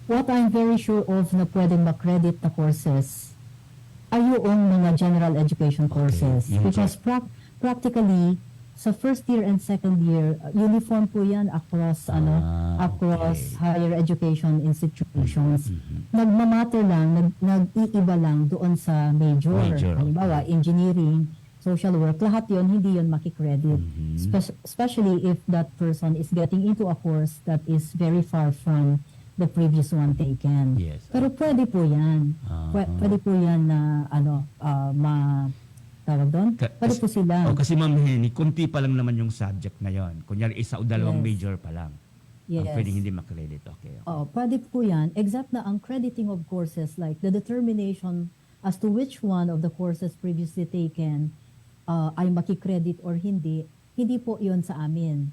E: what I'm very sure of na pwedeng ma-credit na courses ay yung mga general education courses.
D: Yun
E: Because practically, sa first year and second year, uniform po yan across across higher education institutions. Nagmamatter lang, nag-iiba lang doon sa major. Halimbawa, engineering, social work, lahat yon hindi yon makikredit. Especially if that person is getting into a course that is very far from the previous one taken.
D: Yes.
E: Pero pwede po yan. Pwede po yan na tawag doon? Pwede po sila.
D: Kasi ma'am Henny, kunti pa lang naman yung subject na yon. Kunyari, isa o dalawang major pa lang.
E: Yes.
D: Ang pwedeng hindi makredit. Okay.
E: Pwede po yan. Except na ang crediting of courses like the determination As to which one of the courses previously taken ay makikredit or hindi, hindi po yon sa amin.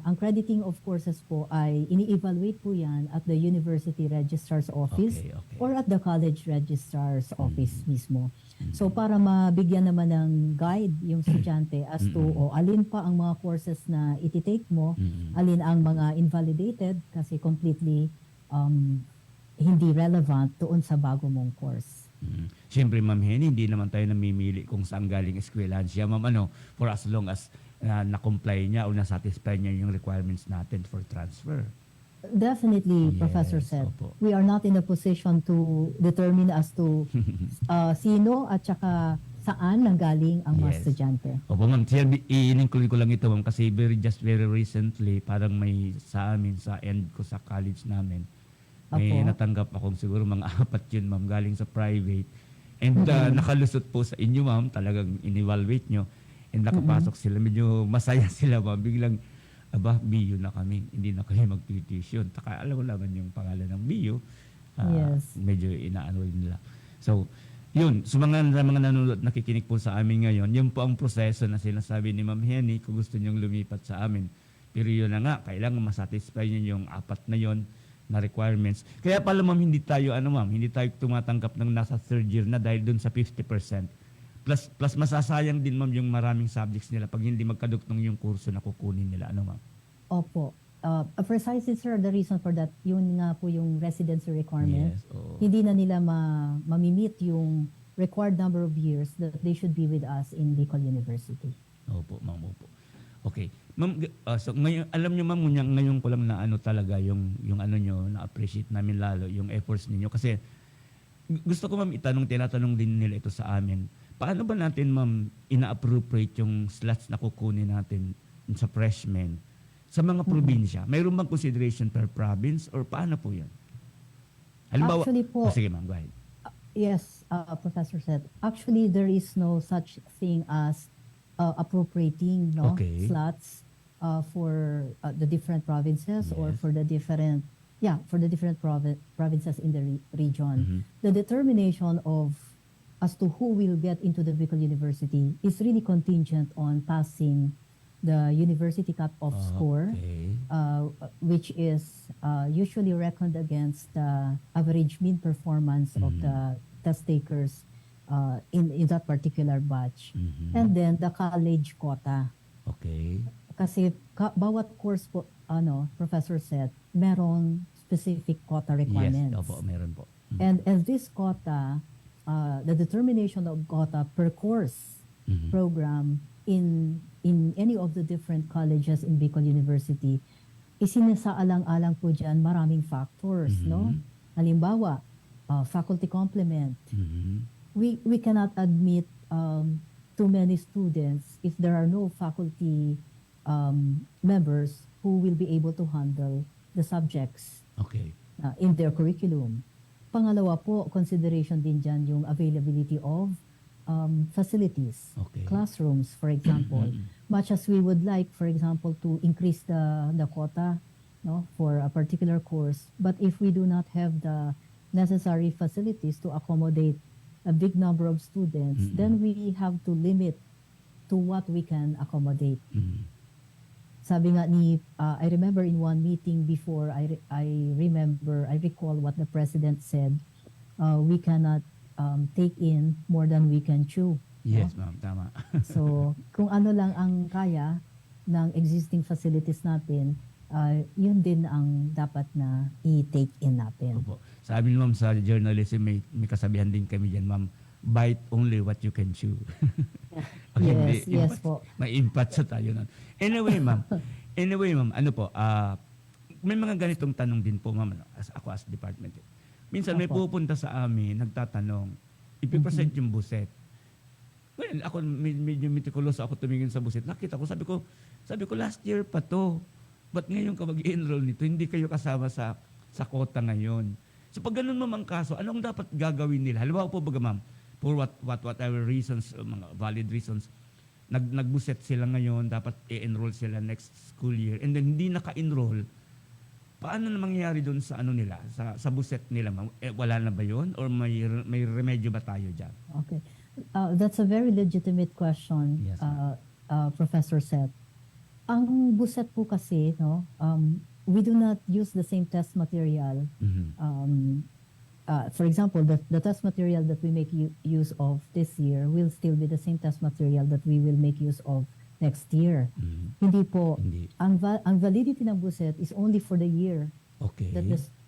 E: Ang crediting of courses po ay ini-evaluate po yan at the University Registrar's Office
D: Okay, okay.
E: or at the College Registrar's Office mismo. So para mabigyan naman ng guide yung estudyante as to alin pa ang mga courses na ititake mo, alin ang mga invalidated kasi completely hindi relevant doon sa bago mong course.
D: Siyempre, Ma'am Henny, hindi naman tayo namimili kung saan galing eskwelahan siya, Ma'am, for as long as na-comply niya o na-satisfy niya yung requirements natin for transfer.
E: Definitely,
D: Yes,
E: Professor said.
D: opo.
E: We are not in a position to determine as to sino at saka saan nanggaling ang mga
D: Yes.
E: estudyante.
D: Opo, Ma'am. I-include ko lang ito, Ma'am, kasi very recently, parang may sa amin, sa end ko sa college namin, may
E: Opo.
D: natanggap akong siguro mga 4 yun, Ma'am, galing sa private. And nakalusot po sa inyo, Ma'am, talagang in-evaluate nyo. And nakapasok sila, medyo masaya sila, Ma'am. Biglang, BU na kami, hindi na kami mag-tuition. Taka, alam mo naman yung pangalan ng BU.
E: Yes.
D: Medyo inaano nila. So, yun, sa mga nanonood, nakikinig po sa amin ngayon, yun po ang proseso na sinasabi ni Ma'am Henny kung gusto nyong lumipat sa amin. Pero yun na nga, kailangan masatisfy nyo yung 4 na yun na requirements. Kaya pala, Ma'am, hindi tayo tumatanggap ng nasa 3rd year na dahil dun sa 50%. Plus masasayang din, Ma'am, yung maraming subjects nila pag hindi magkaduktong yung kurso na kukunin nila. Ma'am?
E: Opo. Precisely, sir, the reason for that, yun nga po yung residency requirement.
D: Yes, oo.
E: Hindi na nila mamimit yung required number of years that they should be with us in Bicol University.
D: Opo, Ma'am, opo. Okay. Ma'am, so ngayon, alam niyo, Ma'am, ngayon ko lang na talaga yung ano nyo, na-appreciate namin lalo yung efforts ninyo. Kasi gusto ko, Ma'am, tinatanong din nila ito sa amin. Paano ba natin, Ma'am, ina-appropriate yung slots na kukunin natin sa freshmen sa mga probinsya? Mayroon bang consideration per province or paano po yan? Halimbawa,
E: Actually po,
D: sige, Ma'am, go ahead.
E: yes, Professor said, actually there is no such thing as appropriating
D: Okay.
E: slots for the different provinces or
D: Yes.
E: for the different provinces in the region.
D: Mhm.
E: The determination of as to who will get into the Bicol University is really contingent on passing the university cut-off score,
D: Okay.
E: which is usually reckoned against the average mean performance of the test takers in that particular batch.
D: Mhm.
E: And then the college quota.
D: Okay.
E: Kasi bawat course po, Professor said, merong specific quota
D: Yes,
E: requirements.
D: opo, meron po.
E: And as this quota, the determination of quota per course program in any of the different colleges in Bicol University, isinasaalang-alang po dyan maraming factors, no? Halimbawa, faculty complement.
D: Mhm.
E: We cannot admit too many students if there are no faculty members who will be able to handle the subjects
D: Okay.
E: in their curriculum. Pangalawa po, consideration din dyan yung availability of facilities,
D: Okay.
E: classrooms, for example. Much as we would like, for example, to increase the quota for a particular course, but if we do not have the necessary facilities to accommodate a big number of students, then we have to limit to what we can accommodate.
D: Mhm.
E: Sabi nga I remember in one meeting before, I recall what the president said, we cannot take in more than we can chew.
D: Yes, Ma'am, tama.
E: So, kung ano lang ang kaya ng existing facilities natin, yun din ang dapat na i-take in natin.
D: Opo. Sabi ni Ma'am sa journalism, may kasabihan din kami dyan, Ma'am, bite only what you can chew. Pag
E: Yes,
D: hindi,
E: yes po.
D: May impact sa tayo nun. Anyway, Ma'am, may mga ganitong tanong din po, Ma'am, ako as department. Minsan may
E: Opo.
D: pupunta sa amin, nagtatanong, ipipresent yung buset. Well, ako medyo meticulous ako tumingin sa buset. Nakita ko, sabi ko last year pa to. Ba't ngayon ka mag-enroll nito? Hindi kayo kasama sa quota ngayon. So pag ganun, Ma'am, ang kaso, anong dapat gagawin nila? Halimbawa po baga, Ma'am, for whatever reasons, mga valid reasons, nagbuset sila ngayon, dapat i-enroll sila next school year, and then hindi naka-enroll, Paano na mangyayari doon sa ano nila, sa buset nila, ma'am? Wala na ba yun? Or may remedyo ba tayo dyan?
E: Okay. That's a very legitimate question,
D: Yes,
E: Professor Seth. Ang buset po kasi, no, we do not use the same test material. For example, the test material that we make use of this year will still be the same test material that we will make use of next year. Hindi po.
D: Hindi.
E: Ang validity ng buset is only for the year
D: Okay.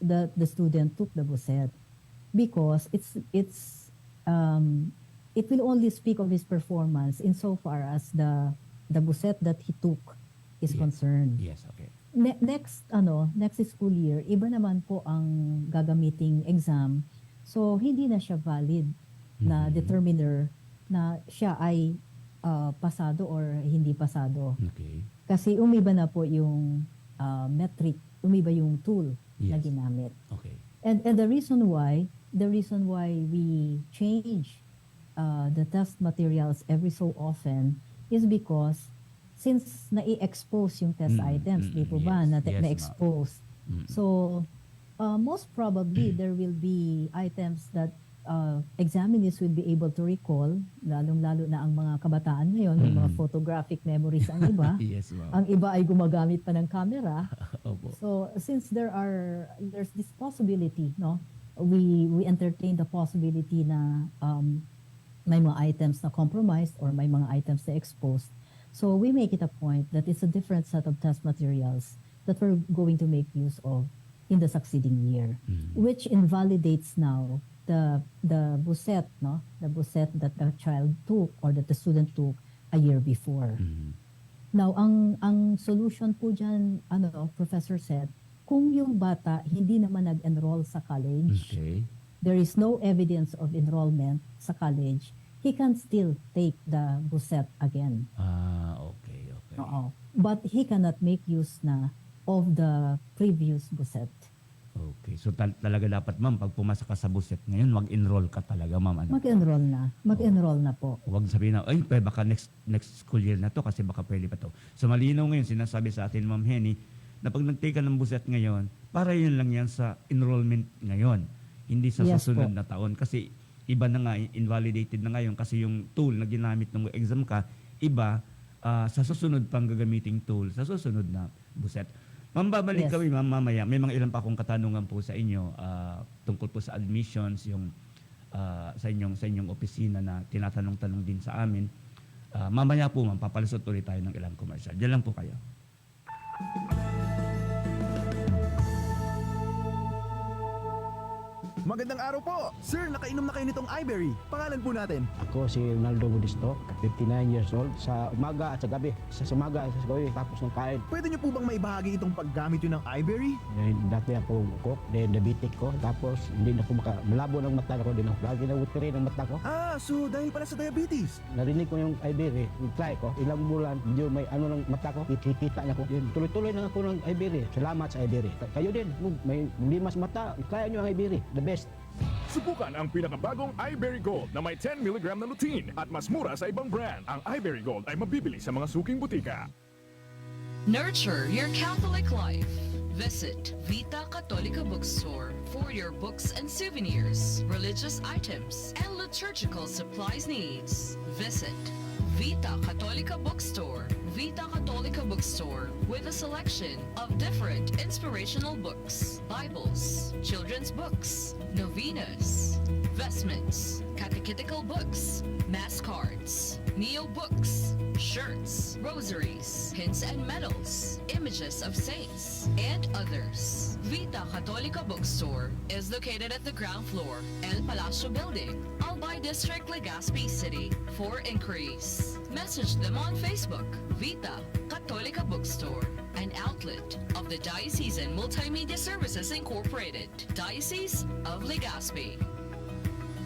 E: that the student took the buset, because it will only speak of his performance insofar as the buset that he took is
D: Yes.
E: concerned.
D: Yes, okay.
E: Next school year, iba naman po ang gagamiting exam. So hindi na siya valid na determiner na siya ay pasado or hindi pasado.
D: Okay.
E: Kasi umiba na po yung metric, umiba yung tool na
D: Yes.
E: ginamit.
D: Okay.
E: And the reason why we change the test materials every so often is because since na-expose yung test items, di po ba,
D: yes, yes,
E: na-expose. So, most probably, there will be items that examinees will be able to recall, lalong-lalo na ang mga kabataan ngayon, may mga photographic memories ang iba.
D: Yes, ma'am.
E: Ang iba ay gumagamit pa ng camera.
D: Opo.
E: So, since there's this possibility, no, we entertain the possibility na may mga items na compromised or may mga items na exposed. So we make it a point that it's a different set of test materials that we're going to make use of in the succeeding year, which invalidates now the buset, no, the buset that the child took or that the student took a year before. Now, ang solution po dyan, Professor said, kung yung bata hindi naman nag-enroll sa college,
D: Okay.
E: there is no evidence of enrollment sa college, he can still take the buset again.
D: Okay.
E: Oo. But he cannot make use na of the previous buset.
D: Okay. So talaga dapat, ma'am, pag pumasa ka sa buset ngayon, mag-enroll ka talaga, ma'am. Ano?
E: Mag-enroll na po.
D: Huwag sabihin na, ay, baka next school year na to kasi baka pwede pa to. So malinaw ngayon, sinasabi sa atin, Ma'am Henny, na pag nag-take ka ng buset ngayon, para yun lang yan sa enrollment ngayon. Hindi sa
E: Yes
D: susunod
E: po.
D: na taon. Kasi iba na nga, invalidated na ngayon kasi yung tool na ginamit nung exam ka, iba sa susunod pang gagamiting tool, sa susunod na buset. Ma'am, babalik
E: Yes.
D: kami, ma'am, mamaya. May mga ilan pa akong katanungan po sa inyo tungkol po sa admissions, yung sa inyong opisina na tinatanong-tanong din sa amin. Mamaya po, ma'am, papalusot ulit tayo ng ilang commercial. Diyan lang po kayo.
K: Magandang araw po! Sir, nakainom na kayo nitong iBerry. Pangalan po natin?
L: Ako si Ronaldo Budisto, 59 years old. Sa umaga at sa gabi. Sa umaga at sa gabi, tapos ng kain.
K: Pwede niyo po bang maibahagi itong paggamit yun ng iBerry?
L: Dati ako cook, then diabetic ko. Tapos hindi na ako malabo ng mata ko. Din ako lagi na watery ng mata ko.
K: So dahil pala sa diabetes.
L: Narinig ko yung Iberry, try ko. Ilang bulan, medyo may ano ng mata ko, kikita na ko. Yun, tuloy-tuloy na ako ng Iberry. Salamat sa Iberry. Kayo din, may limas mata, kaya nyo ang Iberry. The best.
I: Subukan ang pinakabagong iBerry Gold na may 10 mg na lutein at mas mura sa ibang brand. Ang iBerry Gold ay mabibili sa mga suking butika.
C: Nurture your Catholic life. Visit Vita Católica Bookstore for your books and souvenirs, religious items, and liturgical supplies needs. Visit Vita Católica Bookstore. Vita Católica Bookstore with a selection of different inspirational books, Bibles, children's books, novenas, vestments, catechetical books, mass cards, neo books, shirts, rosaries, pins and medals, images of saints, and others. Vita Católica Bookstore is located at the ground floor, El Palacio Building, Albay District, Legazpi City. For inquiries, message them on Facebook. Vita Católica Bookstore, an outlet of the Diocesan Multimedia Services Incorporated, Diocese of Legazpi.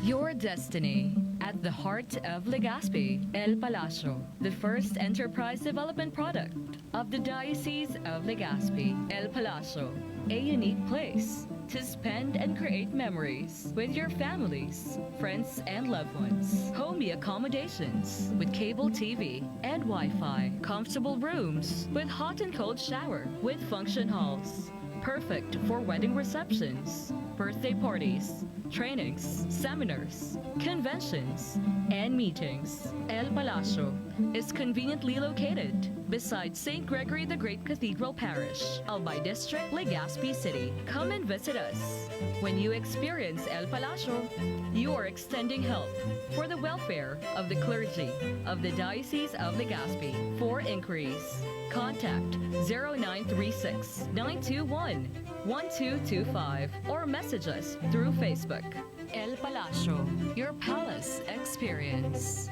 C: Your destiny at the heart of Legazpi, El Palacio, the first enterprise development product of the Diocese of Legazpi, El Palacio, a unique place to spend and create memories with your families, friends, and loved ones. Homey accommodations with cable TV and Wi-Fi. Comfortable rooms with hot and cold shower with function halls. Perfect for wedding receptions, birthday parties, trainings, seminars, conventions, and meetings. El Palacio is conveniently located beside St. Gregory the Great Cathedral Parish, Albay District, Legazpi City. Come and visit us. When you experience El Palacio, you are extending help for the welfare of the clergy of the Diocese of Legazpi. For inquiries, contact 0936-921-1225 or message us through Facebook. El Palacio, your palace experience.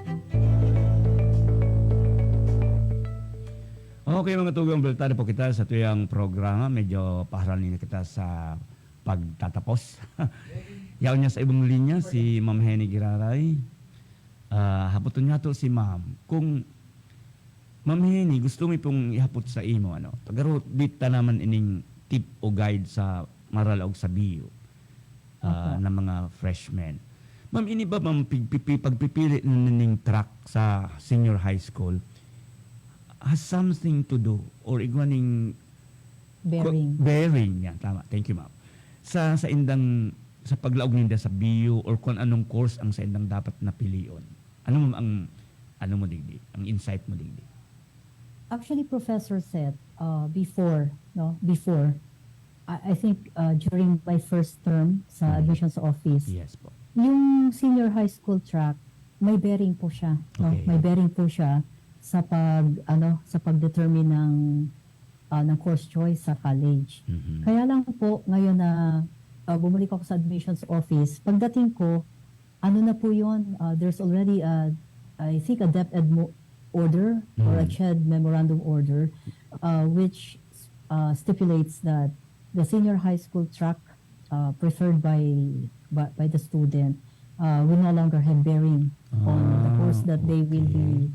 D: Okay mga tugang bultado po kita sa tuyang programa. Medyo paharalin na kita sa pagtatapos. Yaw niya sa ibang linya si Ma'am Henny Giraray. Haputon nga to si Ma'am. Kung Ma'am Henny, gusto mo pong ihapot sa imo, ano? Tagaro, dita naman ining tip o guide sa maral o sa bio ng mga freshmen. Ma'am, ini ba ma'am pagpipili ng track sa senior high school has something to do or igwaning bearing, yeah, tama. Thank you, ma'am. Sa indang sa paglaog ninda sa bio or kung anong course ang sa indang dapat napilion. Ano ma'am ang ano mo digdi? Ang insight mo digdi?
E: Actually, Professor said before, I think during my first term sa admissions office,
D: yes po.
E: Yung senior high school track, may bearing po siya. No?
D: Okay.
E: May bearing po siya sa pagdetermine ng course choice sa college.
D: Mm-hmm.
E: Kaya lang po ngayon na bumalik ako sa admissions office, pagdating ko, ano na po yun, there's already I think a DepEd order or a CHED memorandum order which stipulates that the senior high school track preferred by the student will no longer have bearing on the course that they will be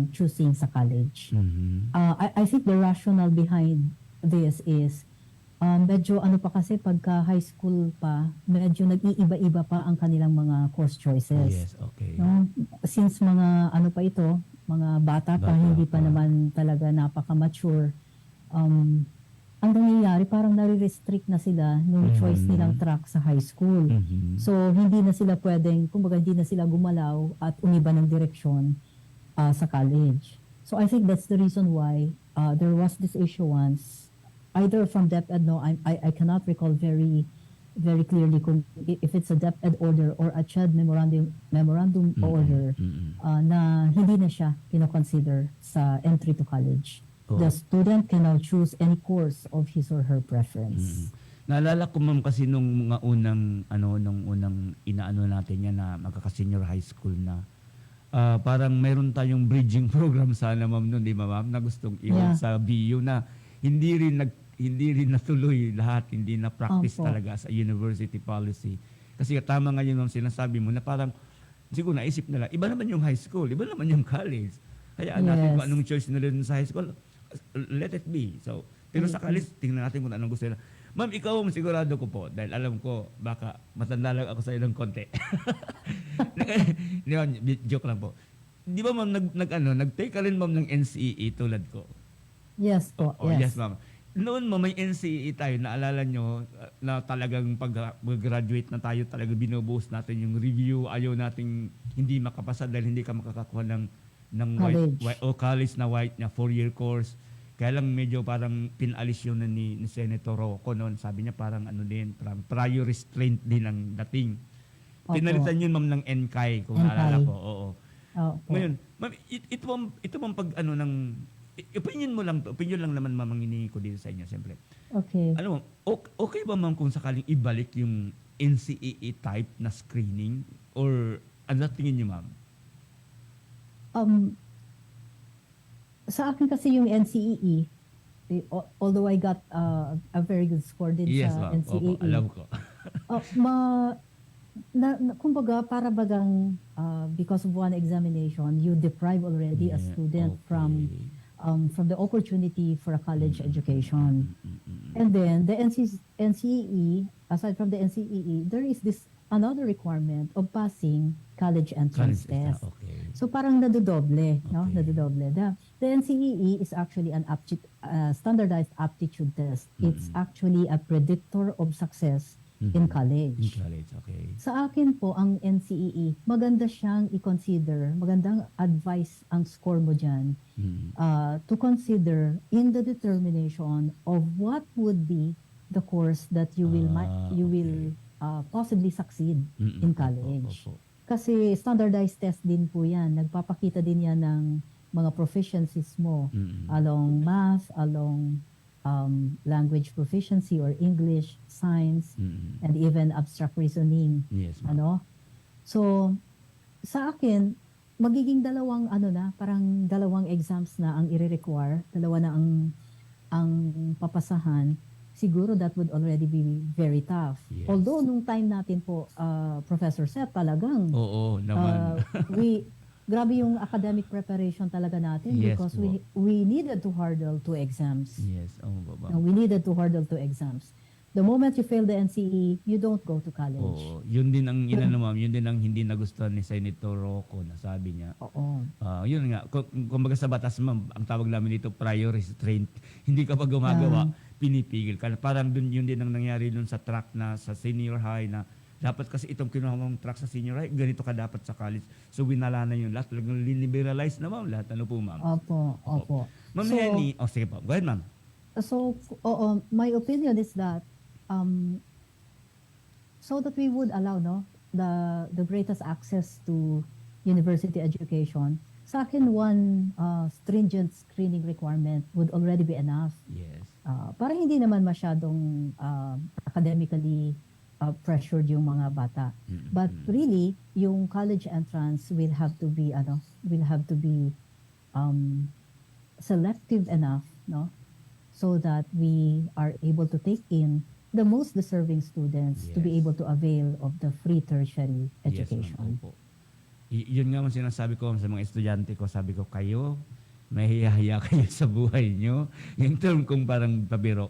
E: choosing sa college.
D: Mm-hmm.
E: I think the rationale behind this is medyo ano pa kasi pagka high school pa, medyo nag-iiba-iba pa ang kanilang mga course choices.
D: Yes, okay.
E: No? Since mga ano pa ito, mga bata pa, hindi pa naman talaga napaka-mature, ang nangyayari parang nare-restrict na sila ng choice nilang track sa high school.
D: Mm-hmm.
E: So hindi na sila pwedeng, kumbaga hindi na sila gumalaw at umiba ng direksyon sa college. So I think that's the reason why there was this issuance either from DepEd, no, I cannot recall very clearly kung if it's a DepEd order or a CHED memorandum order na hindi na siya kino-consider sa entry to college.
D: Oh.
E: The student can now choose any course of his or her preference.
D: Naalala ko ma'am kasi nung mga unang inaano natin yan na magkaka-senior high school na parang mayroon tayong bridging program sana ma'am noon, di ba ma'am, na gustong iwan sa BU na hindi rin natuloy lahat, hindi na practice talaga sa university policy. Kasi tama nga yun ma'am sinasabi mo na parang siguro naisip nila, iba naman yung high school, iba naman yung college. Kaya natin kung anong choice nila sa high school, let it be. So, pero sa college, tingnan natin kung anong gusto nila. Ma'am, ikaw ang sigurado ko po, dahil alam ko, baka matanda lang ako sa iyo ng konti. Joke lang po. Di ba ma'am, nag-take ka rin ma'am ng NCEE tulad ko?
E: Yes po,
D: yes ma'am. Noon ma'am, may NCEE tayo, naalala nyo na talagang pag-graduate na tayo, talaga binubuhos natin yung review, ayaw nating hindi makapasa dahil hindi ka makakakuha ng college na white na 4-year course. Kaya lang medyo parang pinalis yun na ni Senator Rocco noon. Sabi niya parang parang prior restraint din ang dating. Pinalitan yun ma'am ng NKAI kung naalala ko. Oo. Ngayon, ma'am, ito ma'am pag opinion lang naman ma'am ang hinihingi ko dito sa inyo, siyempre.
E: Okay.
D: Ano, okay ba ma'am kung sakaling ibalik yung NCEE type na screening or ano tingin niyo ma'am?
E: Sa akin kasi yung NCEE, although I got a very good score din sa NCEE.
D: Opo, alam ko.
E: Kumbaga, para bagang because of one examination, you deprive already a student from the opportunity for a college education. And then, the NCEE, aside from the NCEE, there is this another requirement of passing college entrance test.
D: Okay.
E: So parang nadodoble, no?
D: Okay.
E: Nadodoble. The NCEE is actually an standardized aptitude test. It's actually a predictor of success in college.
D: In college, okay.
E: Sa akin po, ang NCEE, maganda siyang i-consider, magandang advice ang score mo dyan to consider in the determination of what would be the course that you will possibly succeed in college.
D: Opo.
E: Kasi standardized test din po yan. Nagpapakita din yan ng mga proficiencies mo along math, along language proficiency or English, science, and even abstract reasoning.
D: Yes, ma'am.
E: Ano? So, sa akin, magiging parang dalawang exams na ang i-require, dalawa na ang papasahan. Siguro that would already be very tough.
D: Yes.
E: Although nung time natin po, Professor Seth, talagang
D: Oo, naman.
E: grabe yung academic preparation talaga natin
D: Yes
E: because
D: po.
E: we needed to hurdle 2 exams.
D: Yes, baba.
E: We needed to hurdle 2 exams. The moment you fail the NCE, you don't go to college.
D: Oo, yun din ang ma'am, yun din ang hindi nagustuhan ni Senator Rocco na sabi niya.
E: Oo.
D: Yun nga, kumbaga sa batas ma'am, ang tawag namin dito prior restraint. Hindi ka pa gumagawa, pinipigil ka. Parang yun din ang nangyari dun sa track na sa senior high na dapat kasi itong kinuha mong track sa senior high, ganito ka dapat sa college. So winala na yun lahat. Talagang liberalize na ma'am lahat. Ano po ma'am?
E: Opo.
D: Ma'am
E: So,
D: Henny, sige po. Go ahead ma'am.
E: So, my opinion is that so that we would allow the greatest access to university education, sa akin one stringent screening requirement would already be enough.
D: Yes.
E: Para hindi naman masyadong academically pressured yung mga bata. But really, yung college entrance will have to be selective enough, no? So that we are able to take in the most deserving students to be
D: Yes.
E: able to avail of the free tertiary
D: Yes,
E: education.
D: ma'am. Opo. Yun nga ang sinasabi ko sa mga estudyante ko, sabi ko, kayo, mahihiya kayo sa buhay nyo. Yung term kong parang pabiro,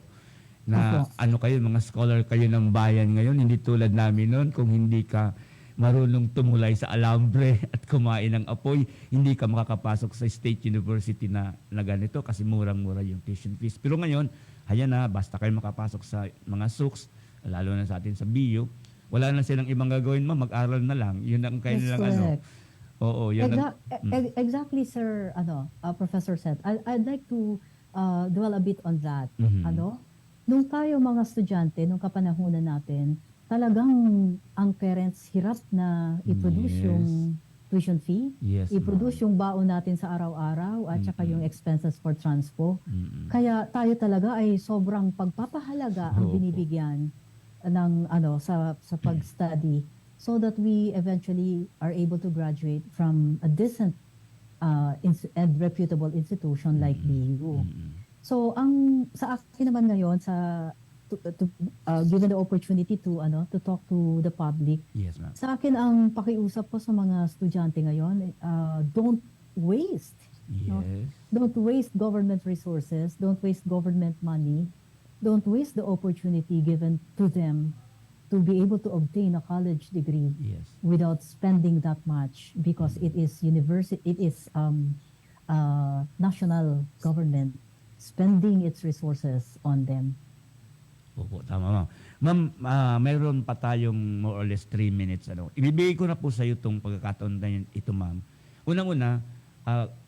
D: na ano kayo, mga scholar kayo ng bayan ngayon, hindi tulad namin noon, kung hindi ka marunong tumulay sa alambre at kumain ng apoy, hindi ka makakapasok sa state university na ganito kasi murang-mura yung tuition fees. Pero ngayon, ayan na, basta kayo makapasok sa mga SUCS, lalo na sa atin sa BU, wala na silang ibang gagawin, mag-aral na lang. Yun ang kailangan
E: correct.
D: Oo, yun
E: Exactly, sir, Professor Seth. I'd like to dwell a bit on that. Nung tayo mga estudyante, nung kapanahunan natin, talagang ang parents hirap na i-produce yung tuition fee,
D: Yes,
E: i-produce yung baon natin sa araw-araw at saka yung expenses for transpo. Kaya tayo talaga ay sobrang pagpapahalaga ang binibigyan ng sa pag-study so that we eventually are able to graduate from a decent and reputable institution like BU. So sa akin naman ngayon given the opportunity to talk to the public.
D: Yes, ma'am.
E: Sa akin ang pakiusap ko sa mga estudyante ngayon, don't waste. No?
D: Yes.
E: Don't waste government resources, don't waste government money, don't waste the opportunity given to them to be able to obtain a college degree
D: Yes.
E: without spending that much because it is national government spending its resources on them.
D: Opo, tama ma'am. Ma'am, mayroon pa tayong more or less 3 minutes. Ibibigay ko na po sa iyo itong pagkakataon na ito, ma'am. Unang-una,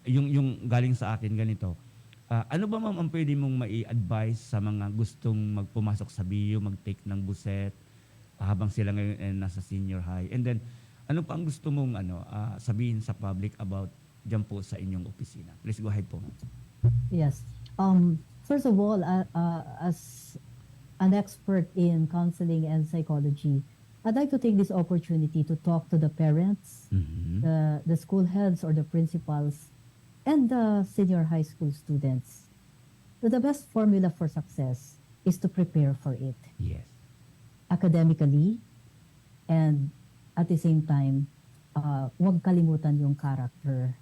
D: yung galing sa akin ganito. Ano ba ma'am ang pwede mong mai-advise sa mga gustong magpumasok sa BU, mag-take ng buset habang sila ngayon nasa senior high? And then, ano pa ang gusto mong sabihin sa public about dyan po sa inyong opisina? Please go ahead po, ma'am.
E: Yes. First of all, as an expert in counseling and psychology, I'd like to take this opportunity to talk to the parents, the school heads or the principals, and the senior high school students. The best formula for success is to prepare for it.
D: Yes.
E: Academically, and at the same time, huwag kalimutan yung character.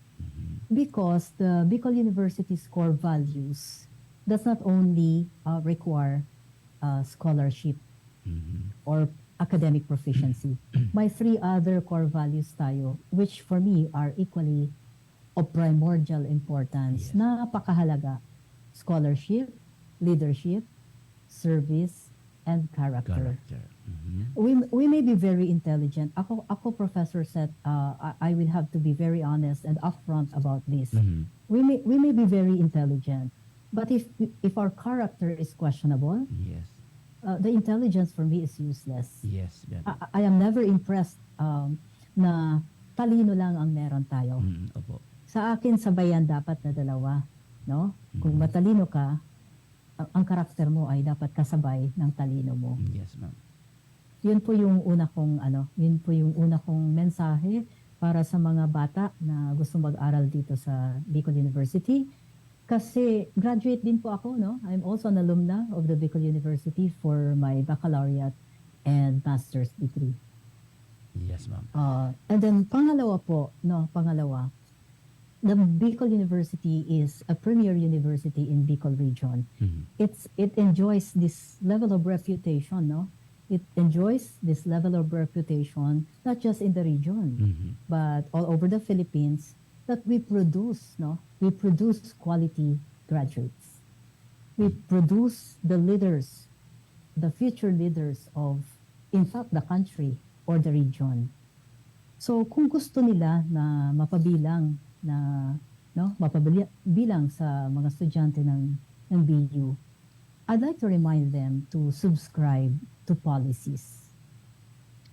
E: Because the Bicol University's core values does not only require scholarship. or academic proficiency. May 3 other core values tayo, which for me are equally of primordial importance. Napakahalaga. Scholarship, leadership, service, and character. We may be very intelligent. Ako Professor said, I will have to be very honest and upfront about this. We may be very intelligent, but if our character is questionable, the intelligence for me is useless.
D: Yes.
E: I am never impressed na talino lang ang meron tayo.
D: Opo.
E: Sa akin, sabayan dapat na dalawa. No? Kung matalino ka, ang karakter mo ay dapat kasabay ng talino mo.
D: Yes, ma'am.
E: Yun po yung una kong mensahe para sa mga bata na gusto mag-aral dito sa Bicol University. Kasi graduate din po ako, no? I'm also an alumna of the Bicol University for my baccalaureate and master's degree.
D: Yes, ma'am.
E: And then pangalawa, the Bicol University is a premier university in Bicol region. It enjoys this level of reputation, no? It enjoys this level of reputation not just in the region, but all over the Philippines, that we produce, no? We produce quality graduates. We produce the leaders, the future leaders of, in fact, the country or the region. So kung gusto nila na mapabilang sa mga estudyante ng BU, I'd like to remind them to subscribe to policies.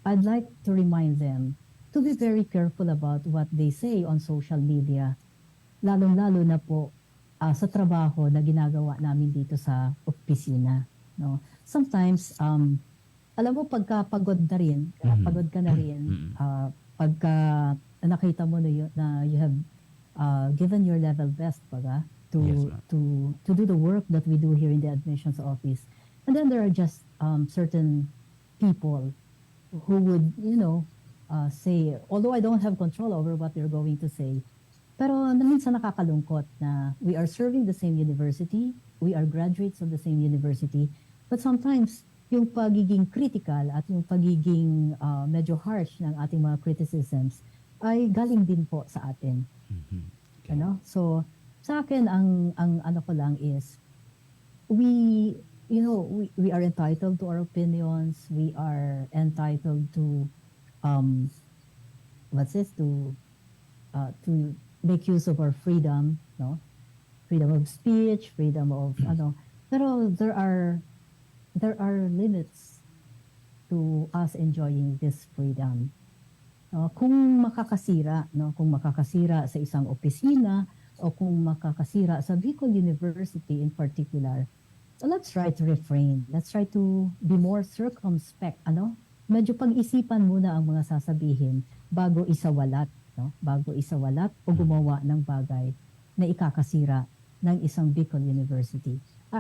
E: I'd like to remind them to be very careful about what they say on social media, lalong-lalo na po sa trabaho na ginagawa namin dito sa opisina. No? Sometimes, alam mo, pagka pagod ka na rin, pagka nakita mo na you have given your level best to do the work that we do here in the admissions office. And then there are just certain people who would, say, although I don't have control over what they're going to say, pero minsan nakakalungkot na we are serving the same university, we are graduates of the same university, but sometimes yung pagiging critical at yung pagiging medyo harsh ng ating mga criticisms ay galing din po sa atin. So sa akin ang ano ko lang is we are entitled to our opinions, we are entitled to to make use of our freedom, no? Freedom of speech, freedom of pero there are limits to us enjoying this freedom. Kung makakasira sa isang opisina o kung makakasira sa Bicol University in particular, so let's try to refrain. Let's try to be more circumspect, medyo pag-isipan muna ang mga sasabihin bago isawalat, o gumawa ng bagay na ikakasira ng isang Bicol University.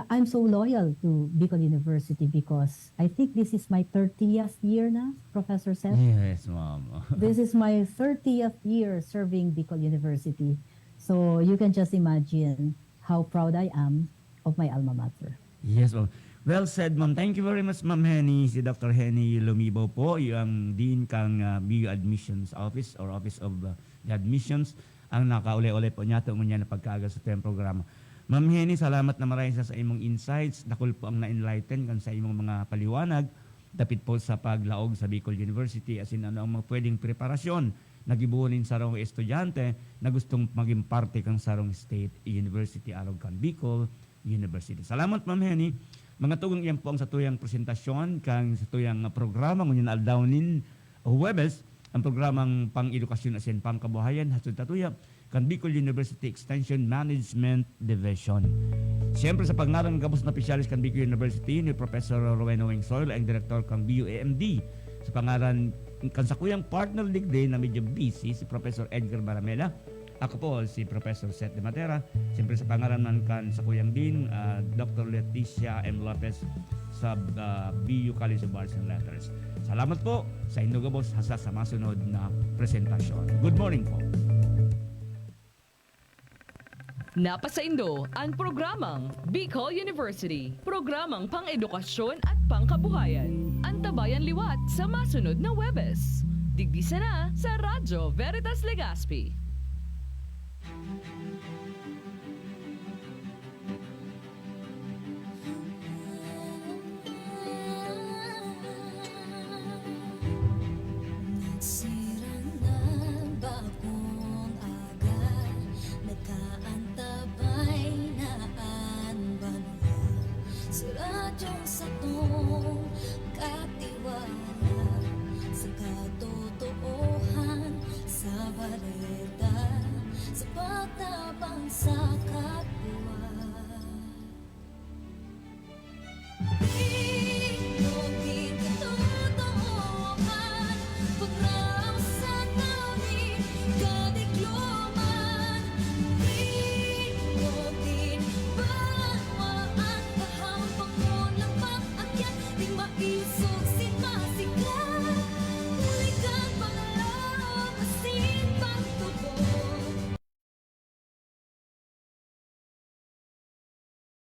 E: I'm so loyal to Bicol University because I think this is my 30th year na, Professor Seth.
D: Yes, ma'am.
E: This is my 30th year serving Bicol University. So you can just imagine how proud I am of my alma mater.
D: Yes, ma'am. Well said, ma'am. Thank you very much, Ma'am Henny. Si Dr. Henny Lumibo po, yung Dean kang BU Admissions Office or Office of the Admissions, ang nakauli-uli po niya ito na pagkaaga sa tuyang programa. Ma'am Henny, salamat na maraming sa imong insights. Dakol po ang na-enlighten kan sa imong mga paliwanag. Dapit po sa paglaog sa Bicol University as in ang mga pwedeng preparasyon nagibunin sa rong estudyante na gustong maging parte kang sarong State University arog kan Bicol University. Salamat, Ma'am Henny. Mga tugang iyan po ang sa tuyang presentasyon kang sa tuyang programa ngunyan aldawnin Huwebes ang programang pang-edukasyon asin pangkabuhayan hatod tatuya kan Bicol University Extension Management Division. Siyempre sa pangalan ng gabos na opisyalis kan Bicol University ni Professor Rowena Wingsoil ang direktor kang BUAMD. Sa pangalan kan sa kuyang partner digday na medyo busy si Professor Edgar Baramela. Ako po si Professor Seth de Matera. Siyempre sa pangalan man kan sa kuyang din Dr. Leticia M. Lopez sa BU College of Arts and Letters. Salamat po sa inyong gabos hasta sa masunod na presentasyon. Good morning po.
C: Napasaindo ang programang Bicol University, programang pang-edukasyon at pangkabuhayan. Antabayan liwat sa masunod na Webes. Digdisa na sa Radyo Veritas Legazpi.
M: Nagsirang ng bagong aga, nagkaantabay na anbanya. Si radyong sa tong katiwala, sa katotohan, sa balita, sa pagtabang sa kat